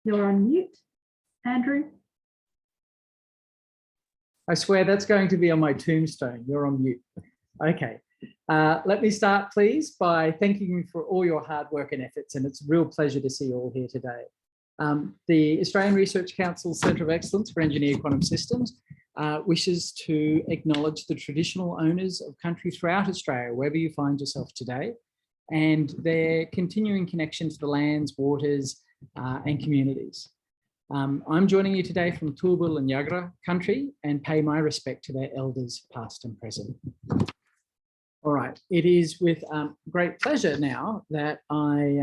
You're on mute, Andrew. I swear that's going to be on my tombstone. You're on mute. Okay. Let me start, please, by thanking you for all your hard work and efforts, and it's a real pleasure to see you all here today. The Australian Research Council's Centre of Excellence for Engineered Quantum Systems wishes to acknowledge the traditional owners of country throughout Australia, wherever you find yourself today, and their continuing connection to the lands, waters, and communities. I'm joining you today from Turrbal and Yagra country and pay my respect to their elders, past and present. All right, it is with great pleasure now that I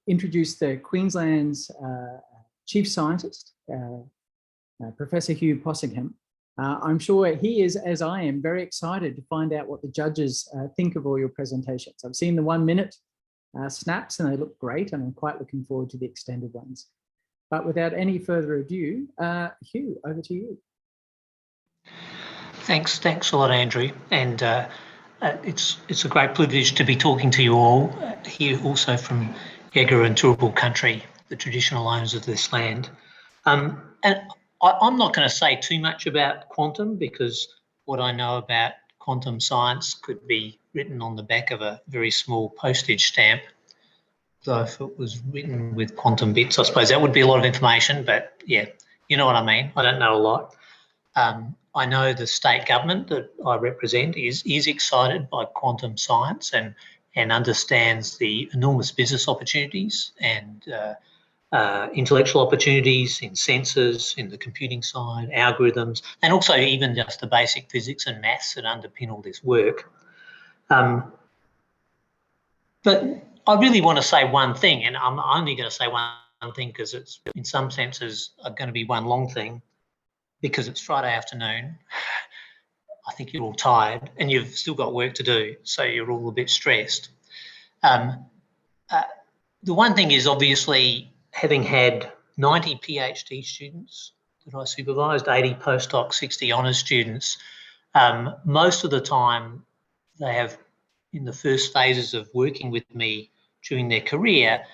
introduce the Queensland's Chief Scientist, Professor Hugh Possingham. I'm sure he is, as I am, very excited to find out what the judges think of all your presentations. I've seen the 1 minute snaps and they look great, and I'm quite looking forward to the extended ones. But without any further ado, Hugh, over to you. Thanks a lot, Andrew. And it's a great privilege to be talking to you all here, also from Yagra and Turrbal country, the traditional owners of this land. And I'm not going to say too much about quantum, because what I know about quantum science could be written on the back of a very small postage stamp. Though if it was written with quantum bits, I suppose that would be a lot of information, but yeah, you know what I mean. I don't know a lot. I know the state government that I represent is excited by quantum science and understands the enormous business opportunities and intellectual opportunities in sensors, in the computing side, algorithms, and also even just the basic physics and maths that underpin all this work. But I really want to say one thing, and I'm only going to say one thing because it's in some senses going to be one long thing, because it's Friday afternoon. I think you're all tired and you've still got work to do, so you're all a bit stressed. The one thing is, obviously, having had 90 PhD students that I supervised, 80 postdoc, 60 honours students, most of the time they have, in the first phases of working with me during their career,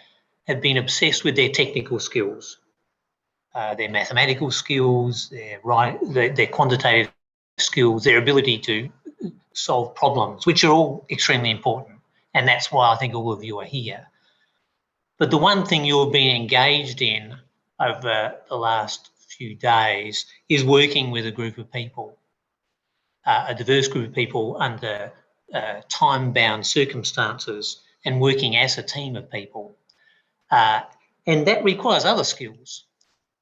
have been obsessed with their technical skills. Their mathematical skills, their quantitative skills, their ability to solve problems, which are all extremely important. And that's why I think all of you are here. But the one thing you've been engaged in over the last few days is working with a group of people, a diverse group of people under time-bound circumstances, and working as a team of people. And that requires other skills.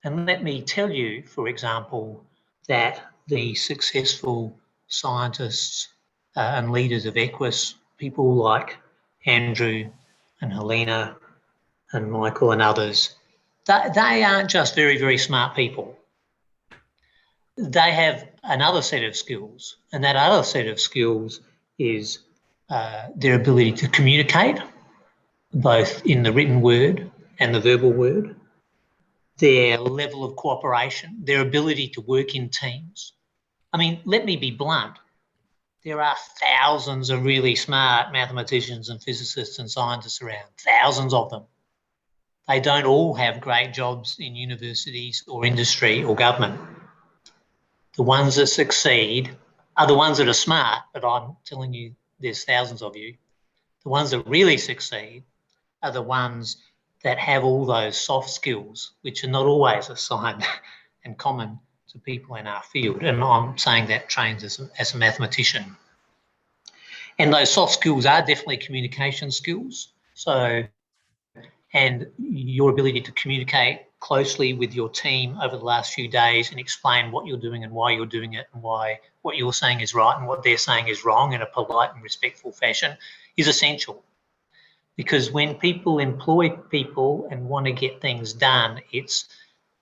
And let me tell you, for example, that the successful scientists and leaders of EQUUS, people like Andrew and Helena and Michael and others, they aren't just very, very smart people. They have another set of skills, and that other set of skills is their ability to communicate, both in the written word and the verbal word, their level of cooperation, their ability to work in teams. I mean, let me be blunt. There are thousands of really smart mathematicians and physicists and scientists around, thousands of them. They don't all have great jobs in universities or industry or government. The ones that succeed are the ones that are smart, but I'm telling you, there's thousands of you. The ones that really succeed are the ones that have all those soft skills, which are not always assigned and common to people in our field. And I'm saying that trained as a mathematician. And those soft skills are definitely communication skills. And your ability to communicate closely with your team over the last few days and explain what you're doing and why you're doing it and why what you're saying is right and what they're saying is wrong in a polite and respectful fashion is essential. Because when people employ people and want to get things done, it's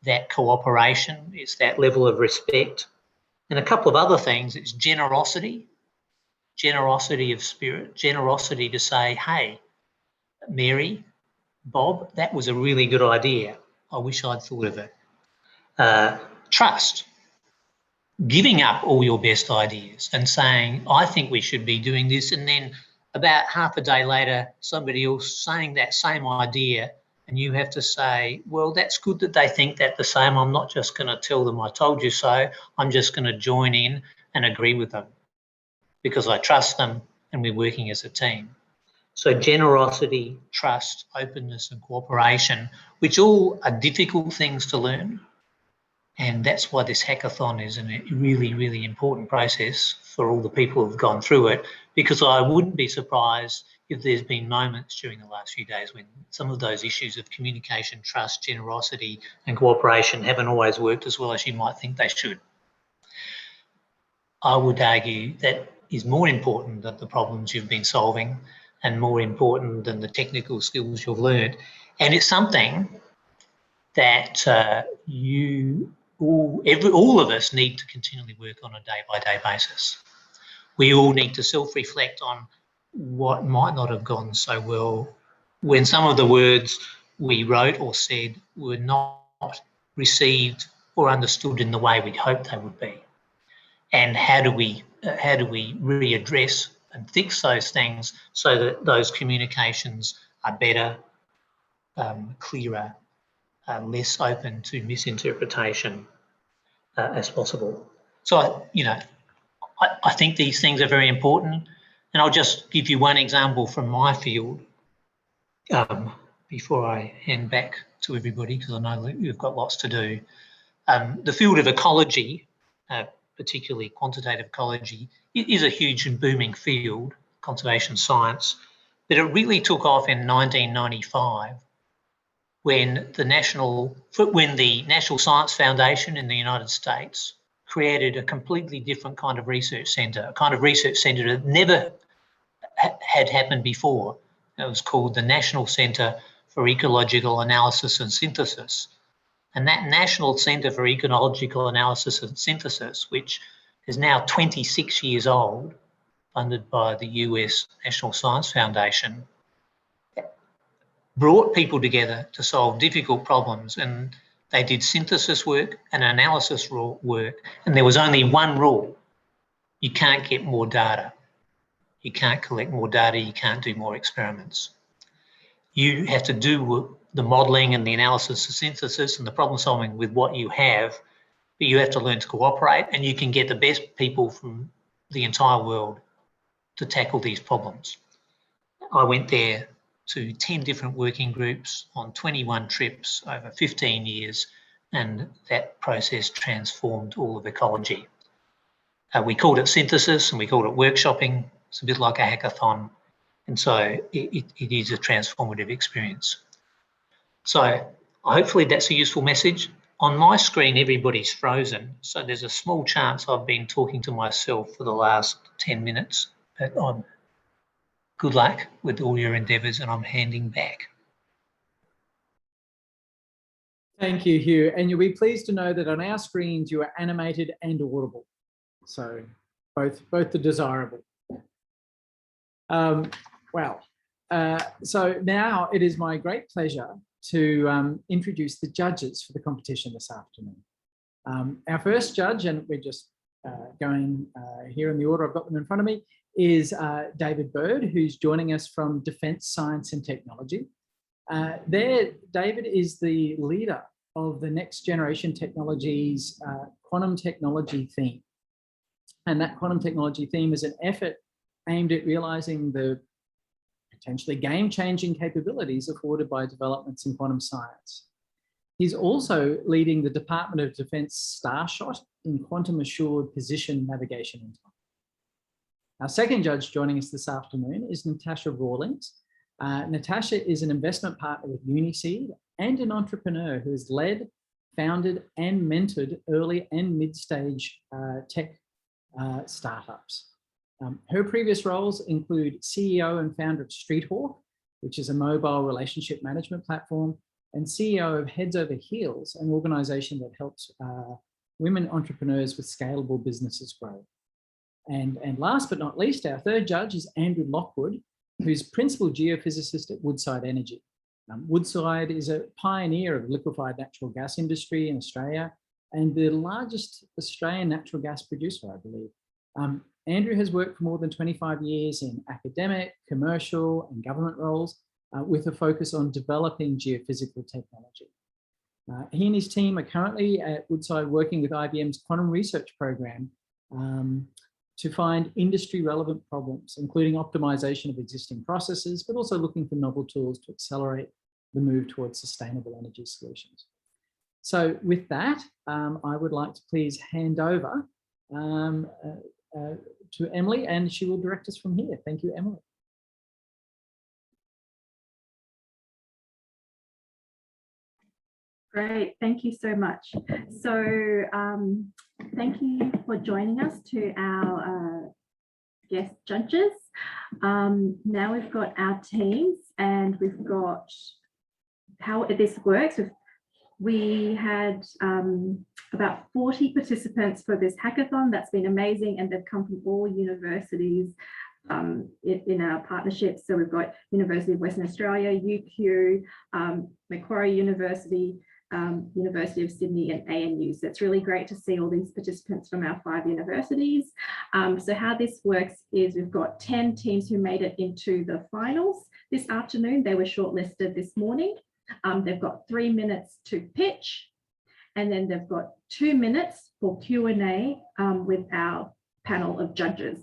that cooperation, it's that level of respect. And a couple of other things, it's generosity of spirit, generosity to say, hey, Mary, Bob, that was a really good idea. I wish I'd thought of it. Trust, giving up all your best ideas and saying, I think we should be doing this, and then about half a day later, somebody else saying that same idea And you have to say, well, that's good that they think that the same. I'm not just going to tell them I told you so. I'm just going to join in and agree with them because I trust them and we're working as a team. So generosity, trust, openness and cooperation, which all are difficult things to learn. And that's why this hackathon is a really, really important process for all the people who've gone through it, because I wouldn't be surprised if there's been moments during the last few days when some of those issues of communication, trust, generosity and cooperation haven't always worked as well as you might think they should. I would argue that is more important than the problems you've been solving and more important than the technical skills you've learned. And it's something that all of us need to continually work on a day-by-day basis. We all need to self-reflect on what might not have gone so well when some of the words we wrote or said were not received or understood in the way we'd hoped they would be. And how do we readdress and fix those things so that those communications are better, clearer, less open to misinterpretation as possible. So, I think these things are very important. And I'll just give you one example from my field before I hand back to everybody, because I know you've got lots to do. The field of ecology, particularly quantitative ecology, is a huge and booming field, conservation science, but it really took off in 1995 when the National Science Foundation in the United States created a completely different kind of research centre, a kind of research centre that never had happened before. It was called the National Centre for Ecological Analysis and Synthesis. And that National Centre for Ecological Analysis and Synthesis, which is now 26 years old, funded by the US National Science Foundation, brought people together to solve difficult problems, and they did synthesis work and analysis work, and there was only one rule: you can't get more data. You can't collect more data, you can't do more experiments. You have to do the modelling and the analysis, the synthesis and the problem solving with what you have, but you have to learn to cooperate, and you can get the best people from the entire world to tackle these problems. I went there to 10 different working groups on 21 trips over 15 years, and that process transformed all of ecology. We called it synthesis and we called it workshopping. It's a bit like a hackathon, and so it is a transformative experience. So hopefully that's a useful message. On my screen, everybody's frozen, so there's a small chance I've been talking to myself for the last 10 minutes, but good luck with all your endeavours, and I'm handing back. Thank you, Hugh. And you'll be pleased to know that on our screens you are animated and audible. So both are desirable. So now it is my great pleasure to introduce the judges for the competition this afternoon. Our first judge, and we're just going here in the order I've got them in front of me, is David Bird, who's joining us from Defence Science and Technology. David is the leader of the Next Generation Technologies quantum technology theme. And that quantum technology theme is an effort aimed at realising the potentially game-changing capabilities afforded by developments in quantum science. He's also leading the Department of Defence Starshot in quantum assured position navigation in time. Our second judge joining us this afternoon is Natasha Rawlings. Natasha is an investment partner with Uniseed and an entrepreneur who has led, founded and mentored early and mid-stage tech startups. Her previous roles include CEO and founder of StreetHawk, which is a mobile relationship management platform, and CEO of Heads Over Heels, an organisation that helps women entrepreneurs with scalable businesses grow. And last but not least, our third judge is Andrew Lockwood, who's principal geophysicist at Woodside Energy. Woodside is a pioneer of liquefied natural gas industry in Australia and the largest Australian natural gas producer, I believe. Andrew has worked for more than 25 years in academic, commercial and government roles, with a focus on developing geophysical technology. He and his team are currently at Woodside working with IBM's Quantum Research Program to find industry-relevant problems, including optimization of existing processes, but also looking for novel tools to accelerate the move towards sustainable energy solutions. So with that, I would like to please hand over to Emily, and she will direct us from here. Thank you, Emily. Great, thank you so much. So thank you for joining us to our guest judges. Now we've got our teams and we've got how this works. We had about 40 participants for this hackathon. That's been amazing, and they've come from all universities in our partnerships. So we've got University of Western Australia, UQuwa, Macquarie University, University of Sydney and ANU. So it's really great to see all these participants from our 5 universities. So how this works is we've got 10 teams who made it into the finals this afternoon. They were shortlisted this morning. They've got 3 minutes to pitch, and then they've got 2 minutes for Q&A with our panel of judges.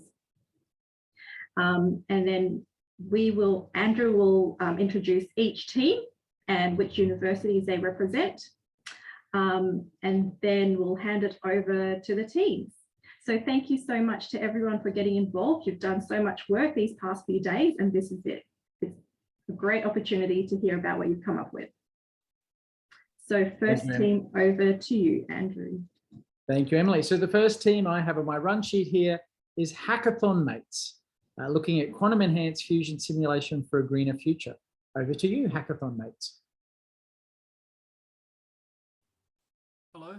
And then Andrew will introduce each team and which universities they represent. And then we'll hand it over to the teams. So thank you so much to everyone for getting involved. You've done so much work these past few days, and this is it. It's a great opportunity to hear about what you've come up with. So first team, over to you, Andrew. Thank you, Emily. So the first team I have on my run sheet here is Hackathon Mates, looking at quantum enhanced fusion simulation for a greener future. Over to you, Hackathon Mates. Hello,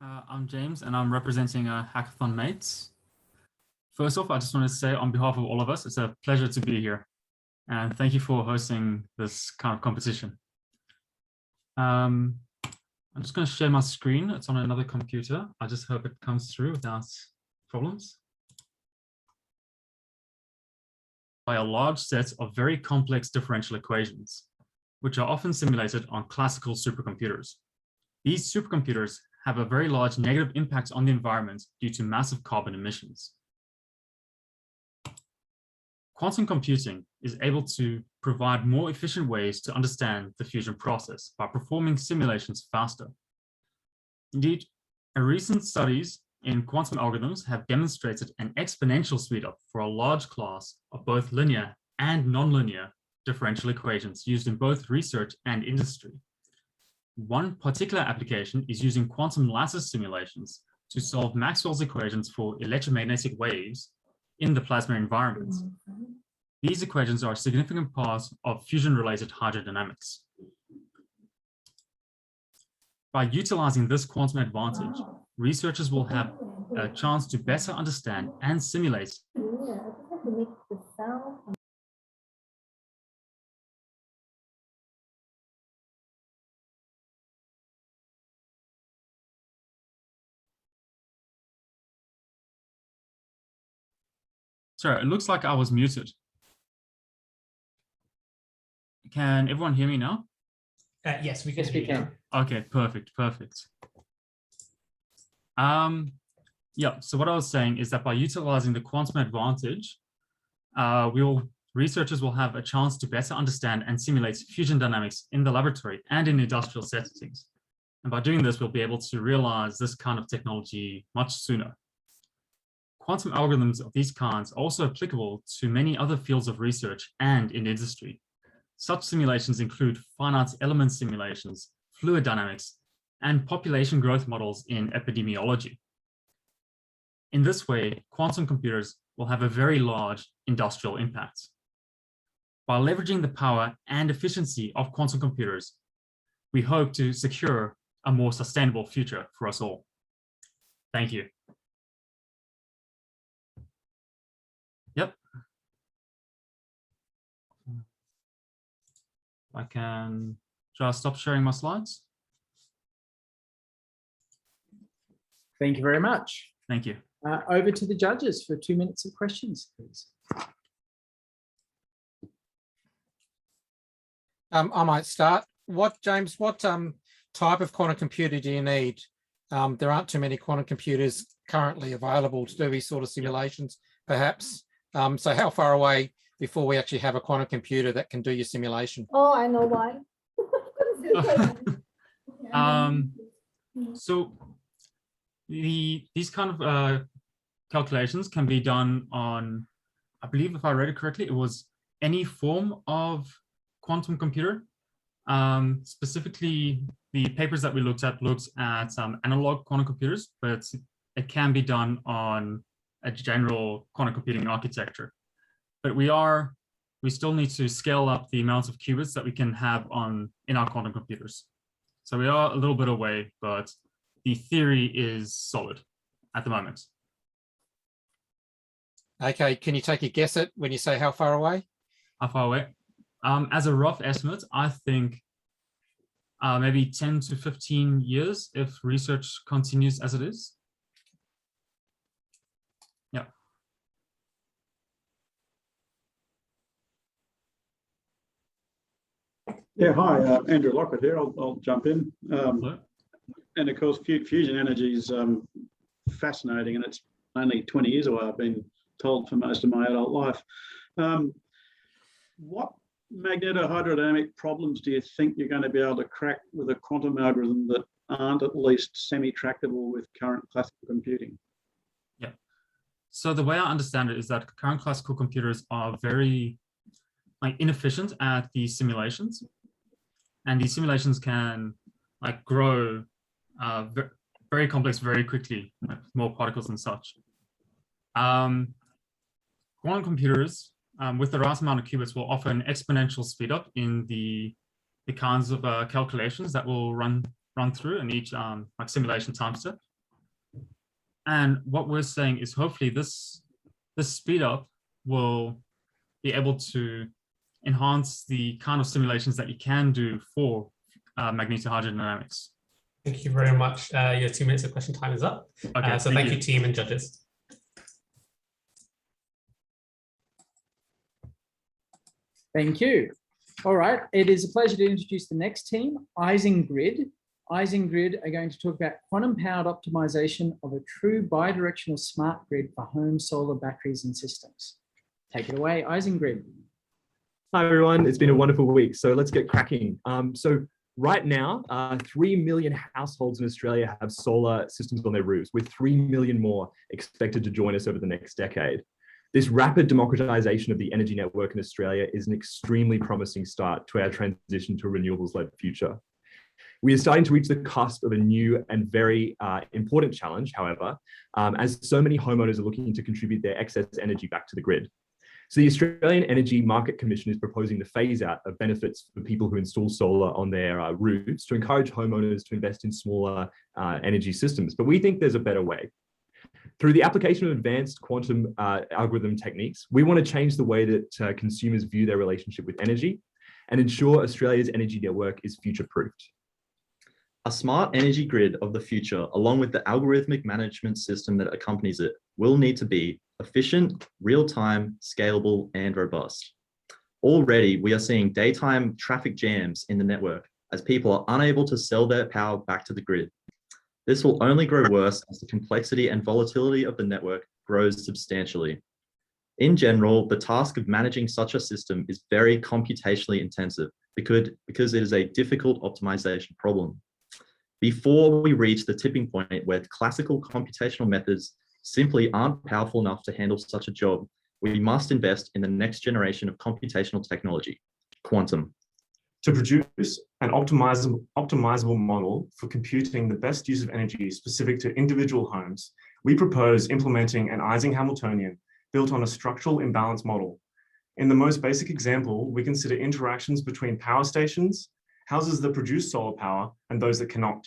I'm James and I'm representing Hackathon Mates. First off, I just want to say on behalf of all of us, it's a pleasure to be here. And thank you for hosting this kind of competition. I'm just going to share my screen. It's on another computer. I just hope it comes through without problems. By a large set of very complex differential equations, which are often simulated on classical supercomputers. These supercomputers have a very large negative impact on the environment due to massive carbon emissions. Quantum computing is able to provide more efficient ways to understand the fusion process by performing simulations faster. Indeed, recent studies in quantum algorithms have demonstrated an exponential speedup for a large class of both linear and nonlinear differential equations used in both research and industry. One particular application is using quantum lattice simulations to solve Maxwell's equations for electromagnetic waves in the plasma environment. These equations are a significant part of fusion-related hydrodynamics. By utilizing this quantum advantage, researchers will have a chance to better understand and simulate Sorry, it looks like I was muted. Can everyone hear me now? Yes, we can. Okay, perfect. Yeah, so what I was saying is that by utilizing the quantum advantage, researchers will have a chance to better understand and simulate fusion dynamics in the laboratory and in industrial settings. And by doing this, we'll be able to realize this kind of technology much sooner. Quantum algorithms of these kinds are also applicable to many other fields of research and in industry. Such simulations include finite element simulations, fluid dynamics, and population growth models in epidemiology. In this way, quantum computers will have a very large industrial impact. By leveraging the power and efficiency of quantum computers, we hope to secure a more sustainable future for us all. Thank you. Yep. Shall I stop sharing my slides? Thank you very much. Thank you. Over to the judges for 2 minutes of questions, please. I might start. James, what type of quantum computer do you need? There aren't too many quantum computers currently available to do these sort of simulations, perhaps. So how far away before we actually have a quantum computer that can do your simulation? Oh, I know why. So these kind of calculations can be done on, I believe if I read it correctly, it was any form of quantum computer. Specifically, the papers that we looked at analog quantum computers, but it can be done on a general quantum computing architecture. But we still need to scale up the amounts of qubits that we can have in our quantum computers. So we are a little bit away, but the theory is solid at the moment. Okay, can you take a guess at when you say how far away? How far away? As a rough estimate, I think maybe 10 to 15 years if research continues as it is. Yeah. Yeah, hi, Andrew Lockwood here. I'll jump in. Hello. And of course, fusion energy is fascinating, and it's only 20 years away, I've been told, for most of my adult life. What magnetohydrodynamic problems do you think you're going to be able to crack with a quantum algorithm that aren't at least semi-tractable with current classical computing? Yeah. So the way I understand it is that current classical computers are very inefficient at these simulations, and these simulations can grow very complex very quickly, more particles and such. Quantum computers with the right amount of qubits will offer an exponential speed up in the kinds of calculations that will run through in each simulation time step. And what we're saying is hopefully this speed up will be able to enhance the kind of simulations that you can do for magnetohydrodynamics. Thank you very much. Your 2 minutes of question time is up. Okay, so thank you, team and judges. Thank you. All right, it is a pleasure to introduce the next team, Isengrid. Isengrid are going to talk about quantum-powered optimization of a true bidirectional smart grid for home solar batteries and systems. Take it away, Isengrid. Hi, everyone. It's been a wonderful week. So let's get cracking. So right now, 3 million households in Australia have solar systems on their roofs, with 3 million more expected to join us over the next decade. This rapid democratization of the energy network in Australia is an extremely promising start to our transition to a renewables-led future. We are starting to reach the cusp of a new and very important challenge, however, as so many homeowners are looking to contribute their excess energy back to the grid. So the Australian Energy Market Commission is proposing the phase out of benefits for people who install solar on their roofs to encourage homeowners to invest in smaller energy systems. But we think there's a better way. Through the application of advanced quantum algorithm techniques, we want to change the way that consumers view their relationship with energy and ensure Australia's energy network is future-proofed. A smart energy grid of the future, along with the algorithmic management system that accompanies it, will need to be efficient, real-time, scalable, and robust. Already, we are seeing daytime traffic jams in the network as people are unable to sell their power back to the grid. This will only grow worse as the complexity and volatility of the network grows substantially. In general, the task of managing such a system is very computationally intensive because it is a difficult optimization problem. Before we reach the tipping point where classical computational methods simply aren't powerful enough to handle such a job, we must invest in the next generation of computational technology, quantum. To produce an optimizable model for computing the best use of energy specific to individual homes, we propose implementing an Ising Hamiltonian built on a structural imbalance model. In the most basic example, we consider interactions between power stations, houses that produce solar power, and those that cannot.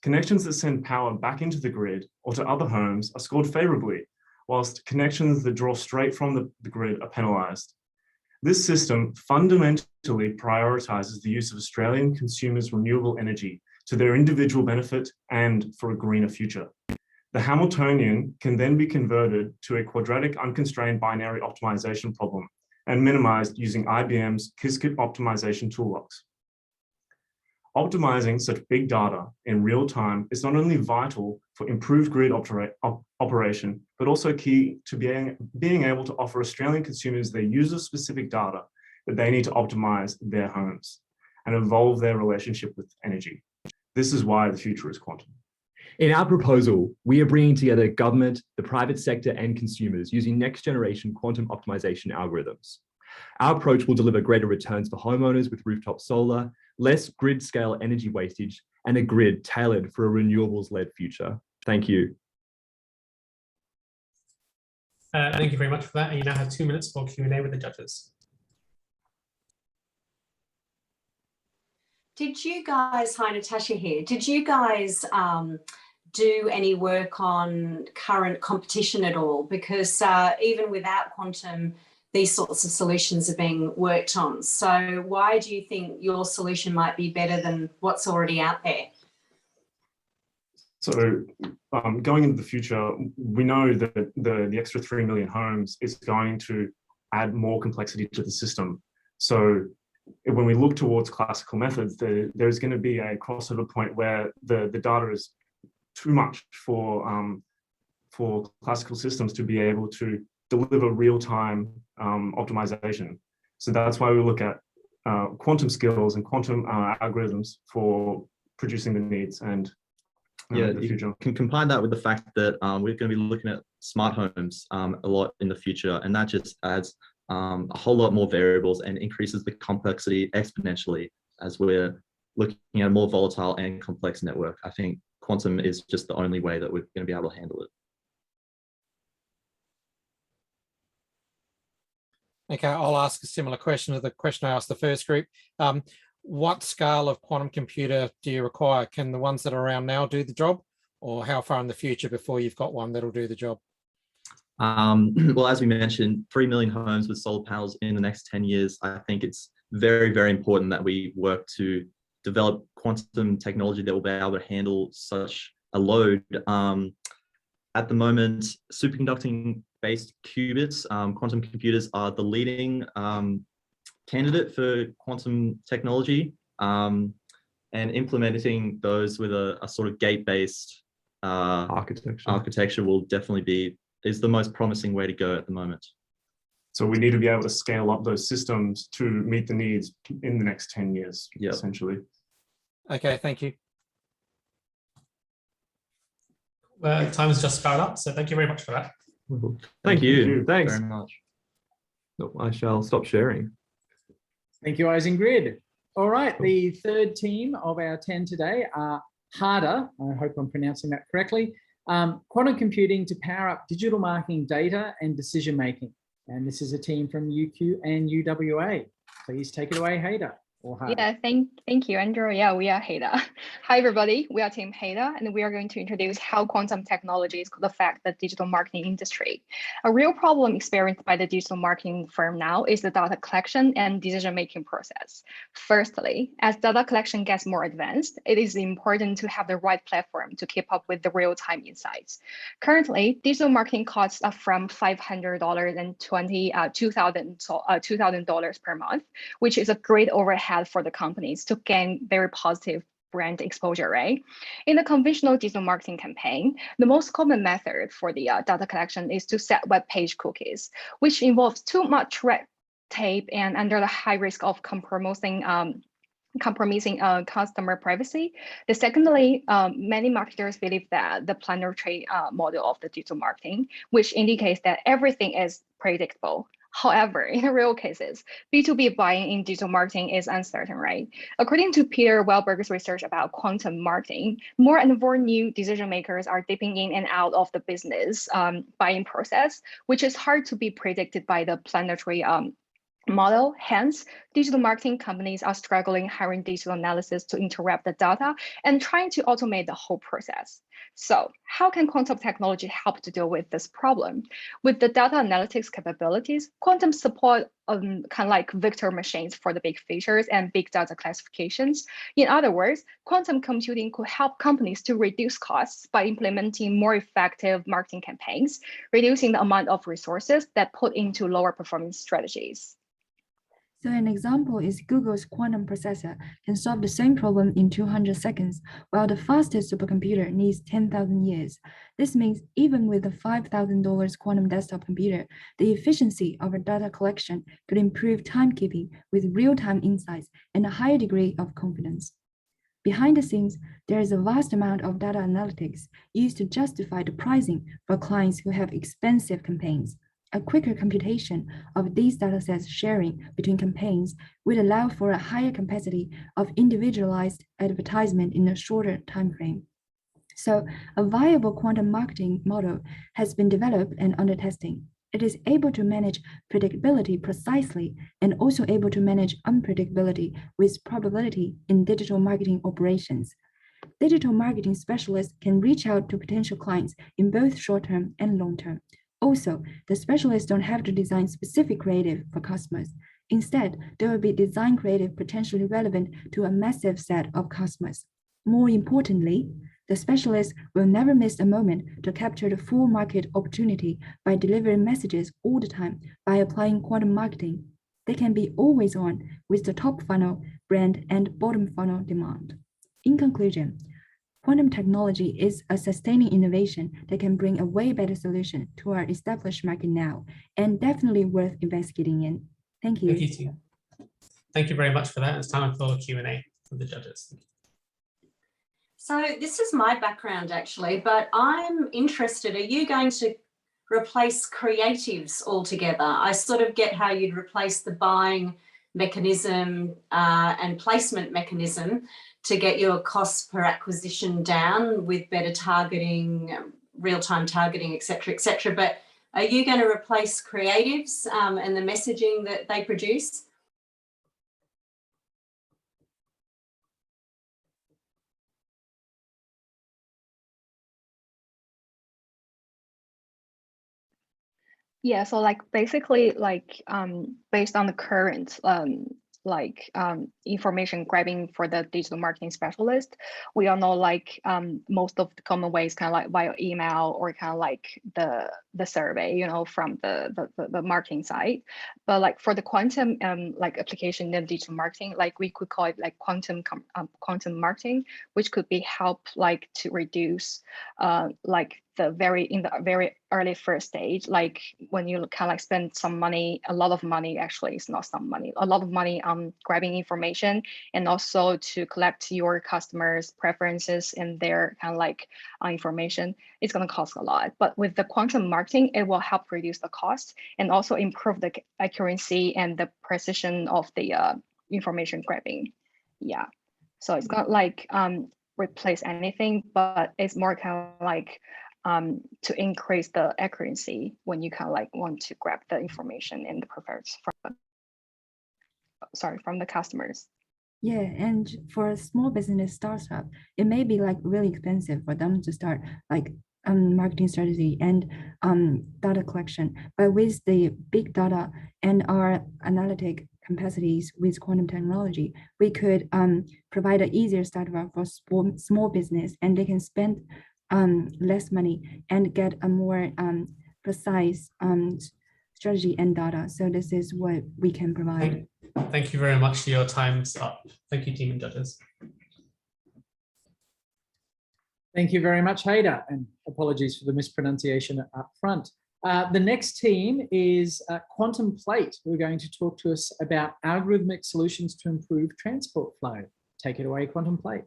Connections that send power back into the grid or to other homes are scored favorably, whilst connections that draw straight from the grid are penalized. This system fundamentally prioritizes the use of Australian consumers' renewable energy to their individual benefit and for a greener future. The Hamiltonian can then be converted to a quadratic unconstrained binary optimization problem and minimized using IBM's Qiskit optimization toolbox. Optimizing such big data in real time is not only vital for improved grid operation, but also key to being able to offer Australian consumers their user-specific data that they need to optimize their homes and evolve their relationship with energy. This is why the future is quantum. In our proposal, we are bringing together government, the private sector, and consumers using next-generation quantum optimization algorithms. Our approach will deliver greater returns for homeowners with rooftop solar, less grid-scale energy wastage, and a grid tailored for a renewables-led future. Thank you. Thank you very much for that. And you now have 2 minutes for Q&A with the judges. Did you guys, hi Natasha here, did you guys do any work on current competition at all? Because even without quantum, these sorts of solutions are being worked on. So why do you think your solution might be better than what's already out there? So going into the future, we know that the extra 3 million homes is going to add more complexity to the system. So when we look towards classical methods, there's going to be a crossover point where the data is too much for classical systems to be able to deliver real-time optimization. So that's why we look at quantum skills and quantum algorithms for producing the needs and the future. You can combine that with the fact that we're going to be looking at smart homes a lot in the future, and that just adds a whole lot more variables and increases the complexity exponentially as we're looking at a more volatile and complex network. I think quantum is just the only way that we're going to be able to handle it. Okay, I'll ask a similar question to the question I asked the first group. What scale of quantum computer do you require? Can the ones that are around now do the job, or how far in the future before you've got one that'll do the job? Well, as we mentioned, 3 million homes with solar panels in the next 10 years. I think it's very, very important that we work to develop quantum technology that will be able to handle such a load. At the moment, superconducting-based qubits, quantum computers are the leading candidate for quantum technology, and implementing those with a sort of gate-based architecture will definitely is the most promising way to go at the moment. So we need to be able to scale up those systems to meet the needs in the next 10 years, essentially. Okay, thank you. Time has just about up, so thank you very much for that. Thank you. Thanks very much. No, I shall stop sharing. Thank you, Isengrid. All right, the third team of our 10 today are HARDA. I hope I'm pronouncing that correctly. Quantum computing to power up digital marketing data and decision making. And this is a team from UQ and UWA. Please take it away, Haida. Yeah, thank you, Andrew. Yeah, we are HADA. Hi, everybody. We are Team HADA, and we are going to introduce how quantum technologies could affect the digital marketing industry. A real problem experienced by the digital marketing firm now is the data collection and decision-making process. Firstly, as data collection gets more advanced, it is important to have the right platform to keep up with the real-time insights. Currently, digital marketing costs are from $500 and $2,000 per month, which is a great overhead for the companies to gain very positive brand exposure, right? In the conventional digital marketing campaign, the most common method for the data collection is to set web page cookies, which involves too much red tape and under the high risk of compromising customer privacy. Secondly, many marketers believe that the planetary model of the digital marketing, which indicates that everything is predictable. However, in the real cases, B2B buying in digital marketing is uncertain, right? According to Peter Wellberg's research about quantum marketing, more and more new decision makers are dipping in and out of the business buying process, which is hard to be predicted by the planetary model. Hence, digital marketing companies are struggling hiring digital analysis to interpret the data and trying to automate the whole process. So how can quantum technology help to deal with this problem? With the data analytics capabilities, quantum support kind of like vector machines for the big features and big data classifications. In other words, quantum computing could help companies to reduce costs by implementing more effective marketing campaigns, reducing the amount of resources that put into lower performance strategies. So an example is Google's quantum processor can solve the same problem in 200 seconds, while the fastest supercomputer needs 10,000 years. This means even with a $5,000 quantum desktop computer, the efficiency of a data collection could improve timekeeping with real-time insights and a higher degree of confidence. Behind the scenes, there is a vast amount of data analytics used to justify the pricing for clients who have expensive campaigns. A quicker computation of these datasets sharing between campaigns would allow for a higher capacity of individualized advertisement in a shorter time frame. So a viable quantum marketing model has been developed and under testing. It is able to manage predictability precisely and also able to manage unpredictability with probability in digital marketing operations. Digital marketing specialists can reach out to potential clients in both short-term and long-term. Also, the specialists don't have to design specific creative for customers. Instead, they will be design creative potentially relevant to a massive set of customers. More importantly, the specialists will never miss a moment to capture the full market opportunity by delivering messages all the time by applying quantum marketing. They can be always on with the top funnel, brand, and bottom funnel demand. In conclusion, quantum technology is a sustaining innovation that can bring a way better solution to our established market now, and definitely worth investigating in. Thank you. Thank you, too. Thank you very much for that. It's time for Q&A for the judges. So this is my background actually, but I'm interested, are you going to replace creatives altogether? I sort of get how you'd replace the buying mechanism and placement mechanism to get your costs per acquisition down with better targeting, real-time targeting, et cetera, but are you going to replace creatives and the messaging that they produce? Yeah, so like basically like based on the current information grabbing for the digital marketing specialist, we all know like most of the common ways kind of like via email or kind of like the survey, you know, from the marketing side. But like for the quantum like application in digital marketing, like we could call it like quantum marketing, which could be help like to reduce like in the very early first stage, like when you kind of like spend some money, a lot of money, actually it's not some money, a lot of money on grabbing information and also to collect your customers' preferences and their kind of like information, it's going to cost a lot. But with the quantum marketing, it will help reduce the cost and also improve the accuracy and the precision of the information grabbing. Yeah, so it's not like replace anything, but it's more kind of like to increase the accuracy when you kind of like want to grab the information and the preference from the customers. Yeah, and for a small business startup, it may be like really expensive for them to start like marketing strategy and data collection. But with the big data and our analytic capacities with quantum technology, we could provide an easier startup for small business, and they can spend less money and get a more precise strategy and data. So this is what we can provide. Thank you very much. Your time's up. Thank you, team and judges. Thank you very much, Haida, and apologies for the mispronunciation up front. The next team is Quantum Plate, who are going to talk to us about algorithmic solutions to improve transport flow. Take it away, Quantum Plate.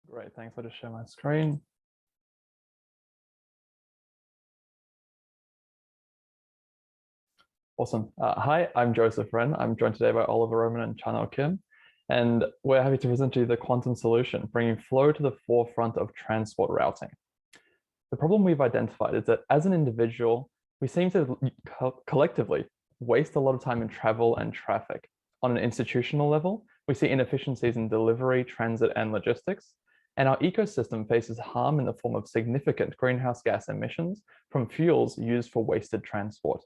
Great, thanks. I'll just share my screen. Awesome. Hi, I'm Joseph Wren. I'm joined today by Oliver Roman and Chanel Kim, and we're happy to present to you the quantum solution, bringing flow to the forefront of transport routing. The problem we've identified is that as an individual, we seem to collectively waste a lot of time in travel and traffic. On an institutional level, we see inefficiencies in delivery, transit, and logistics. And our ecosystem faces harm in the form of significant greenhouse gas emissions from fuels used for wasted transport.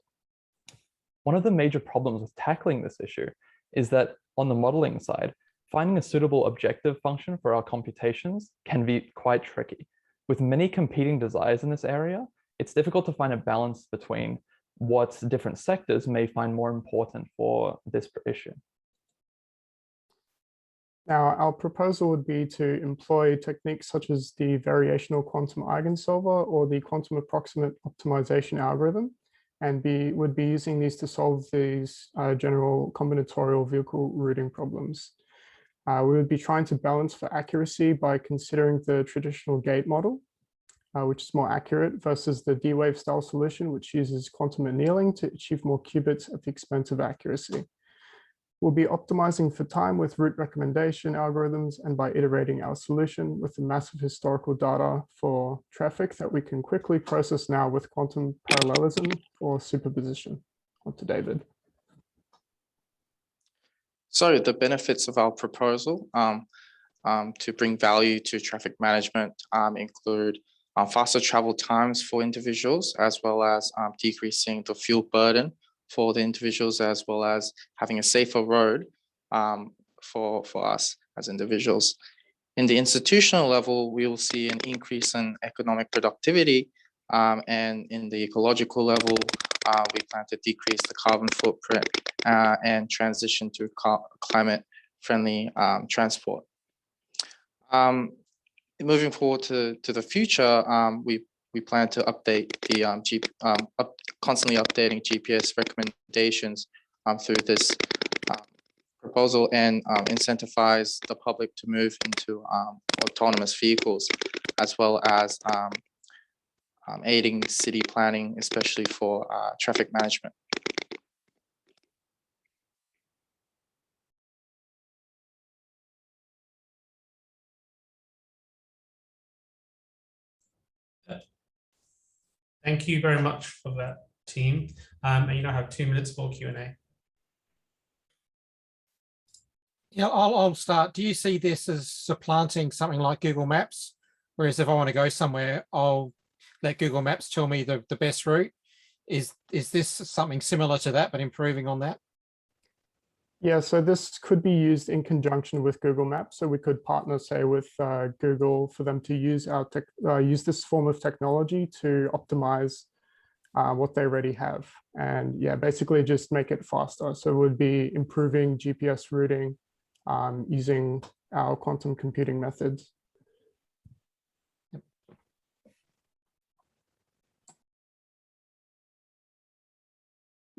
One of the major problems with tackling this issue is that on the modeling side, finding a suitable objective function for our computations can be quite tricky. With many competing desires in this area, it's difficult to find a balance between what different sectors may find more important for this issue. Now, our proposal would be to employ techniques such as the variational quantum eigensolver or the quantum approximate optimization algorithm, and would be using these to solve these general combinatorial vehicle routing problems. We would be trying to balance for accuracy by considering the traditional gate model, which is more accurate, versus the D-Wave style solution, which uses quantum annealing to achieve more qubits at the expense of accuracy. We'll be optimizing for time with route recommendation algorithms and by iterating our solution with the massive historical data for traffic that we can quickly process now with quantum parallelism or superposition. On to David. So the benefits of our proposal to bring value to traffic management include faster travel times for individuals, as well as decreasing the fuel burden for the individuals, as well as having a safer road for us as individuals. In the institutional level, we will see an increase in economic productivity, and in the ecological level, we plan to decrease the carbon footprint and transition to climate-friendly transport. Moving forward to the future, we plan to update the constantly updating GPS recommendations through this proposal and incentivize the public to move into autonomous vehicles, as well as aiding city planning, especially for traffic management. Thank you very much for that, team. And you now have 2 minutes for Q&A. Yeah, I'll start. Do you see this as supplanting something like Google Maps? Whereas if I want to go somewhere, I'll let Google Maps tell me the best route. Is this something similar to that, but improving on that? Yeah, so this could be used in conjunction with Google Maps. So we could partner, say, with Google for them to use use this form of technology to optimize what they already have, and yeah, basically just make it faster. So it would be improving GPS routing using our quantum computing methods.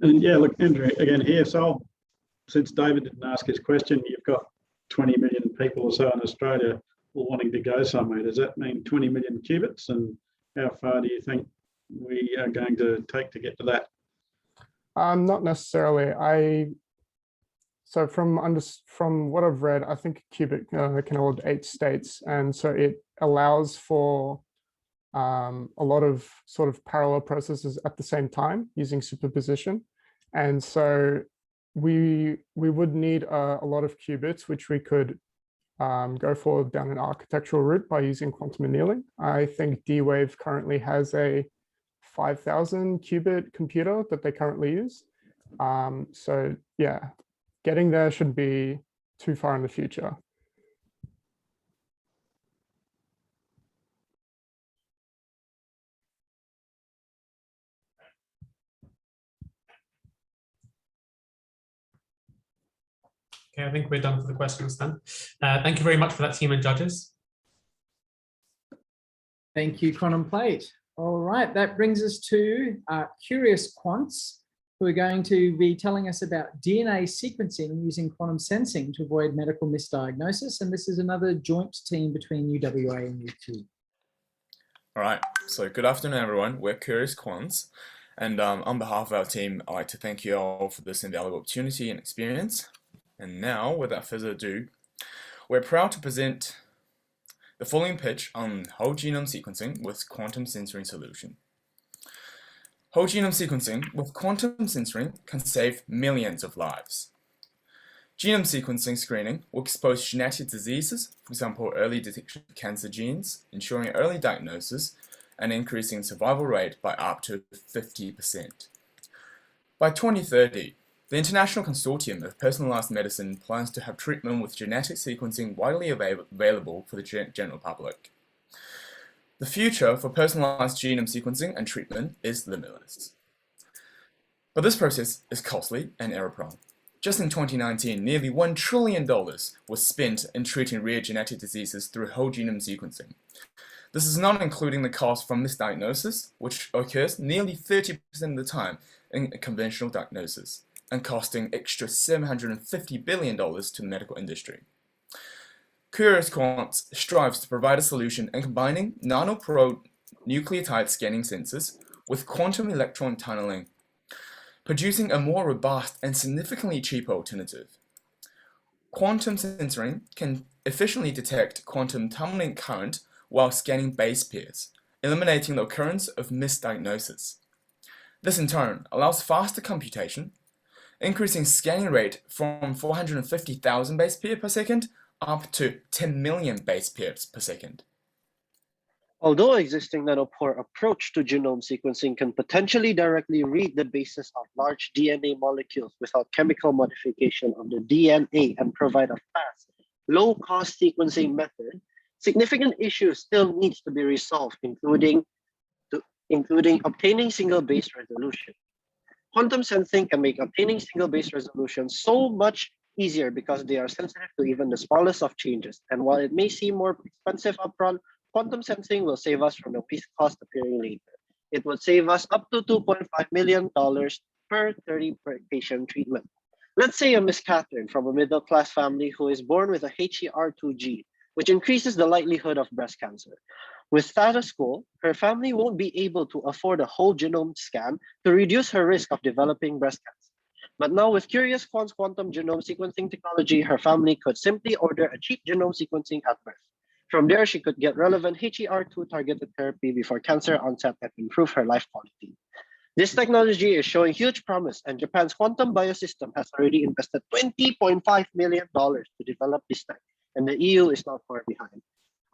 And yeah, look, Andrew, again here, so since David didn't ask his question, you've got 20 million people or so in Australia all wanting to go somewhere. Does that mean 20 million qubits? And how far do you think we are going to take to get to that? Not necessarily. So from what I've read, I think a qubit can hold 8 states, and so it allows for a lot of sort of parallel processes at the same time using superposition, and so we would need a lot of qubits, which we could go for down an architectural route by using quantum annealing. I think D-Wave currently has a 5,000 qubit computer that they currently use. So yeah, getting there shouldn't be too far in the future. Okay, I think we're done for the questions then. Thank you very much for that, team and judges. Thank you, Contemplate. All right, that brings us to curious quants, who are going to be telling us about DNA sequencing using quantum sensing to avoid medical misdiagnosis. And this is another joint team between UWA and UQ. All right, so good afternoon, everyone. We're Curious Quants. And on behalf of our team, I'd like to thank you all for this invaluable opportunity and experience. And now, without further ado, we're proud to present the following pitch on whole genome sequencing with quantum sensoring solution. Whole genome sequencing with quantum sensoring can save millions of lives. Genome sequencing screening will expose genetic diseases, for example, early detection of cancer genes, ensuring early diagnosis and increasing survival rate by up to 50%. By 2030, the International Consortium of Personalized Medicine plans to have treatment with genetic sequencing widely available for the general public. The future for personalized genome sequencing and treatment is limitless. But this process is costly and error-prone. Just in 2019, nearly $1 trillion was spent in treating rare genetic diseases through whole genome sequencing. This is not including the cost from misdiagnosis, which occurs nearly 30% of the time in conventional diagnosis, and costing extra $750 billion to the medical industry. Quant strives to provide a solution in combining nanopro nucleotide scanning sensors with quantum electron tunneling, producing a more robust and significantly cheaper alternative. Quantum sensoring can efficiently detect quantum tunneling current while scanning base pairs, eliminating the occurrence of misdiagnosis. This in turn allows faster computation, increasing scanning rate from 450,000 base pairs per second up to 10 million base pairs per second. Although existing nanopore approach to genome sequencing can potentially directly read the basis of large DNA molecules without chemical modification of the DNA and provide a fast, low-cost sequencing method, significant issues still needs to be resolved, including obtaining single base resolution. Quantum sensing can make obtaining single base resolution so much easier because they are sensitive to even the smallest of changes. And while it may seem more expensive upfront, quantum sensing will save us from the waste cost appearing later. It would save us up to $2.5 million per 30 patient treatment. Let's say a Miss Catherine from a middle-class family who is born with a HER2 gene, which increases the likelihood of breast cancer. With status quo, her family won't be able to afford a whole genome scan to reduce her risk of developing breast cancer. But now with Curious Quant's quantum genome sequencing technology, her family could simply order a cheap genome sequencing at birth. From there, she could get relevant HER2 targeted therapy before cancer onset and improve her life quality. This technology is showing huge promise, and Japan's quantum biosystem has already invested $20.5 million to develop this tech, and the EU is not far behind.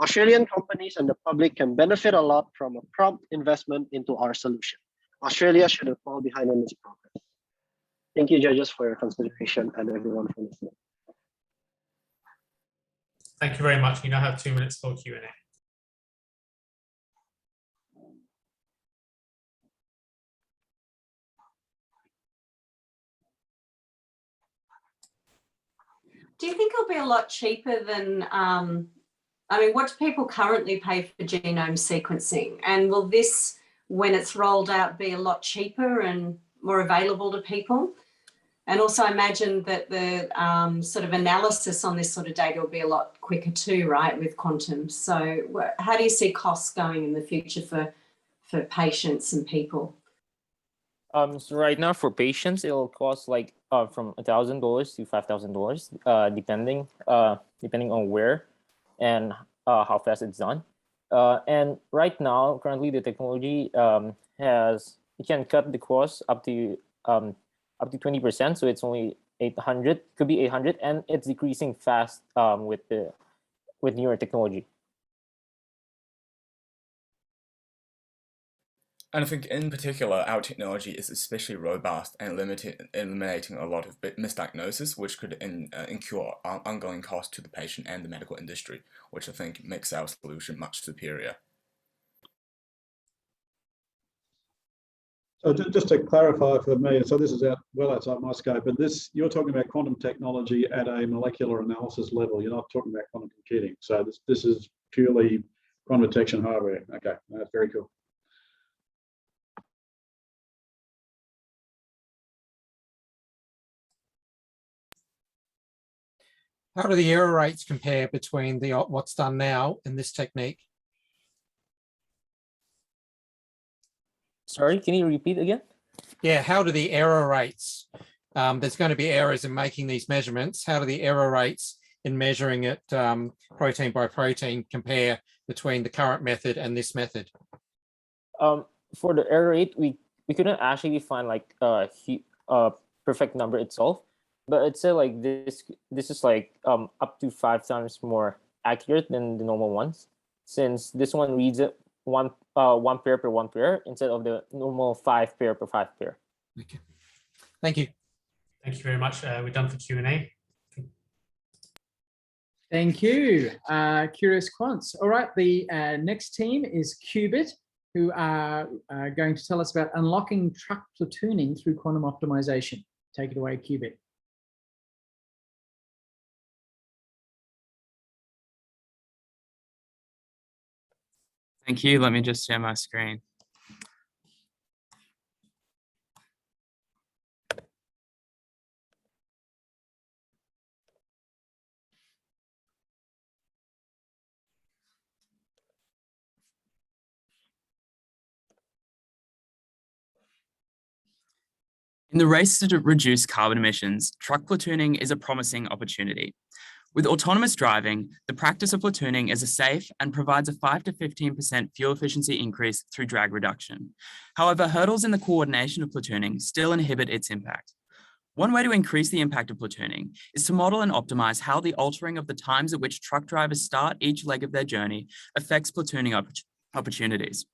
Australian companies and the public can benefit a lot from a prompt investment into our solution. Australia shouldn't fall behind in this progress. Thank you, judges, for your consideration and everyone for listening. Thank you very much. You now have 2 minutes for Q&A. Do you think it'll be a lot cheaper than, I mean, what do people currently pay for genome sequencing? And will this, when it's rolled out, be a lot cheaper and more available to people? And also I imagine that the sort of analysis on this sort of data will be a lot quicker too, right, with quantum. So how do you see costs going in the future for patients and people? So right now for patients, it'll cost like from $1,000 to $5,000, depending on where and how fast it's done. And right now, currently the technology it can cut the cost up to 20%. So it's only 800, could be 800, and it's decreasing fast with newer technology. And I think in particular, our technology is especially robust and eliminating a lot of misdiagnosis, which could incur ongoing costs to the patient and the medical industry, which I think makes our solution much superior. So just to clarify for me, so this is well outside my scope, but you're talking about quantum technology at a molecular analysis level. You're not talking about quantum computing. So this is purely quantum detection hardware. Okay, that's very cool. How do the error rates compare between what's done now and this technique? Sorry, can you repeat again? Yeah, how do the error rates, there's going to be errors in making these measurements. How do the error rates in measuring it protein by protein compare between the current method and this method? For the error rate, we couldn't actually find like a perfect number itself, but it said like this is like up to 5 times more accurate than the normal ones, since this one reads it one pair per one pair instead of the normal 5 pair per 5 pair. Okay. Thank you. Thank you very much. We're done for Q&A. Thank you, Curious Quants. All right, the next team is Cubit, who are going to tell us about unlocking truck platooning through quantum optimization. Take it away, Cubit. Thank you. Let me just share my screen. In the race to reduce carbon emissions, truck platooning is a promising opportunity. With autonomous driving, the practice of platooning is safe and provides a 5 to 15% fuel efficiency increase through drag reduction. However, hurdles in the coordination of platooning still inhibit its impact. One way to increase the impact of platooning is to model and optimize how the altering of the times at which truck drivers start each leg of their journey affects platooning opportunities.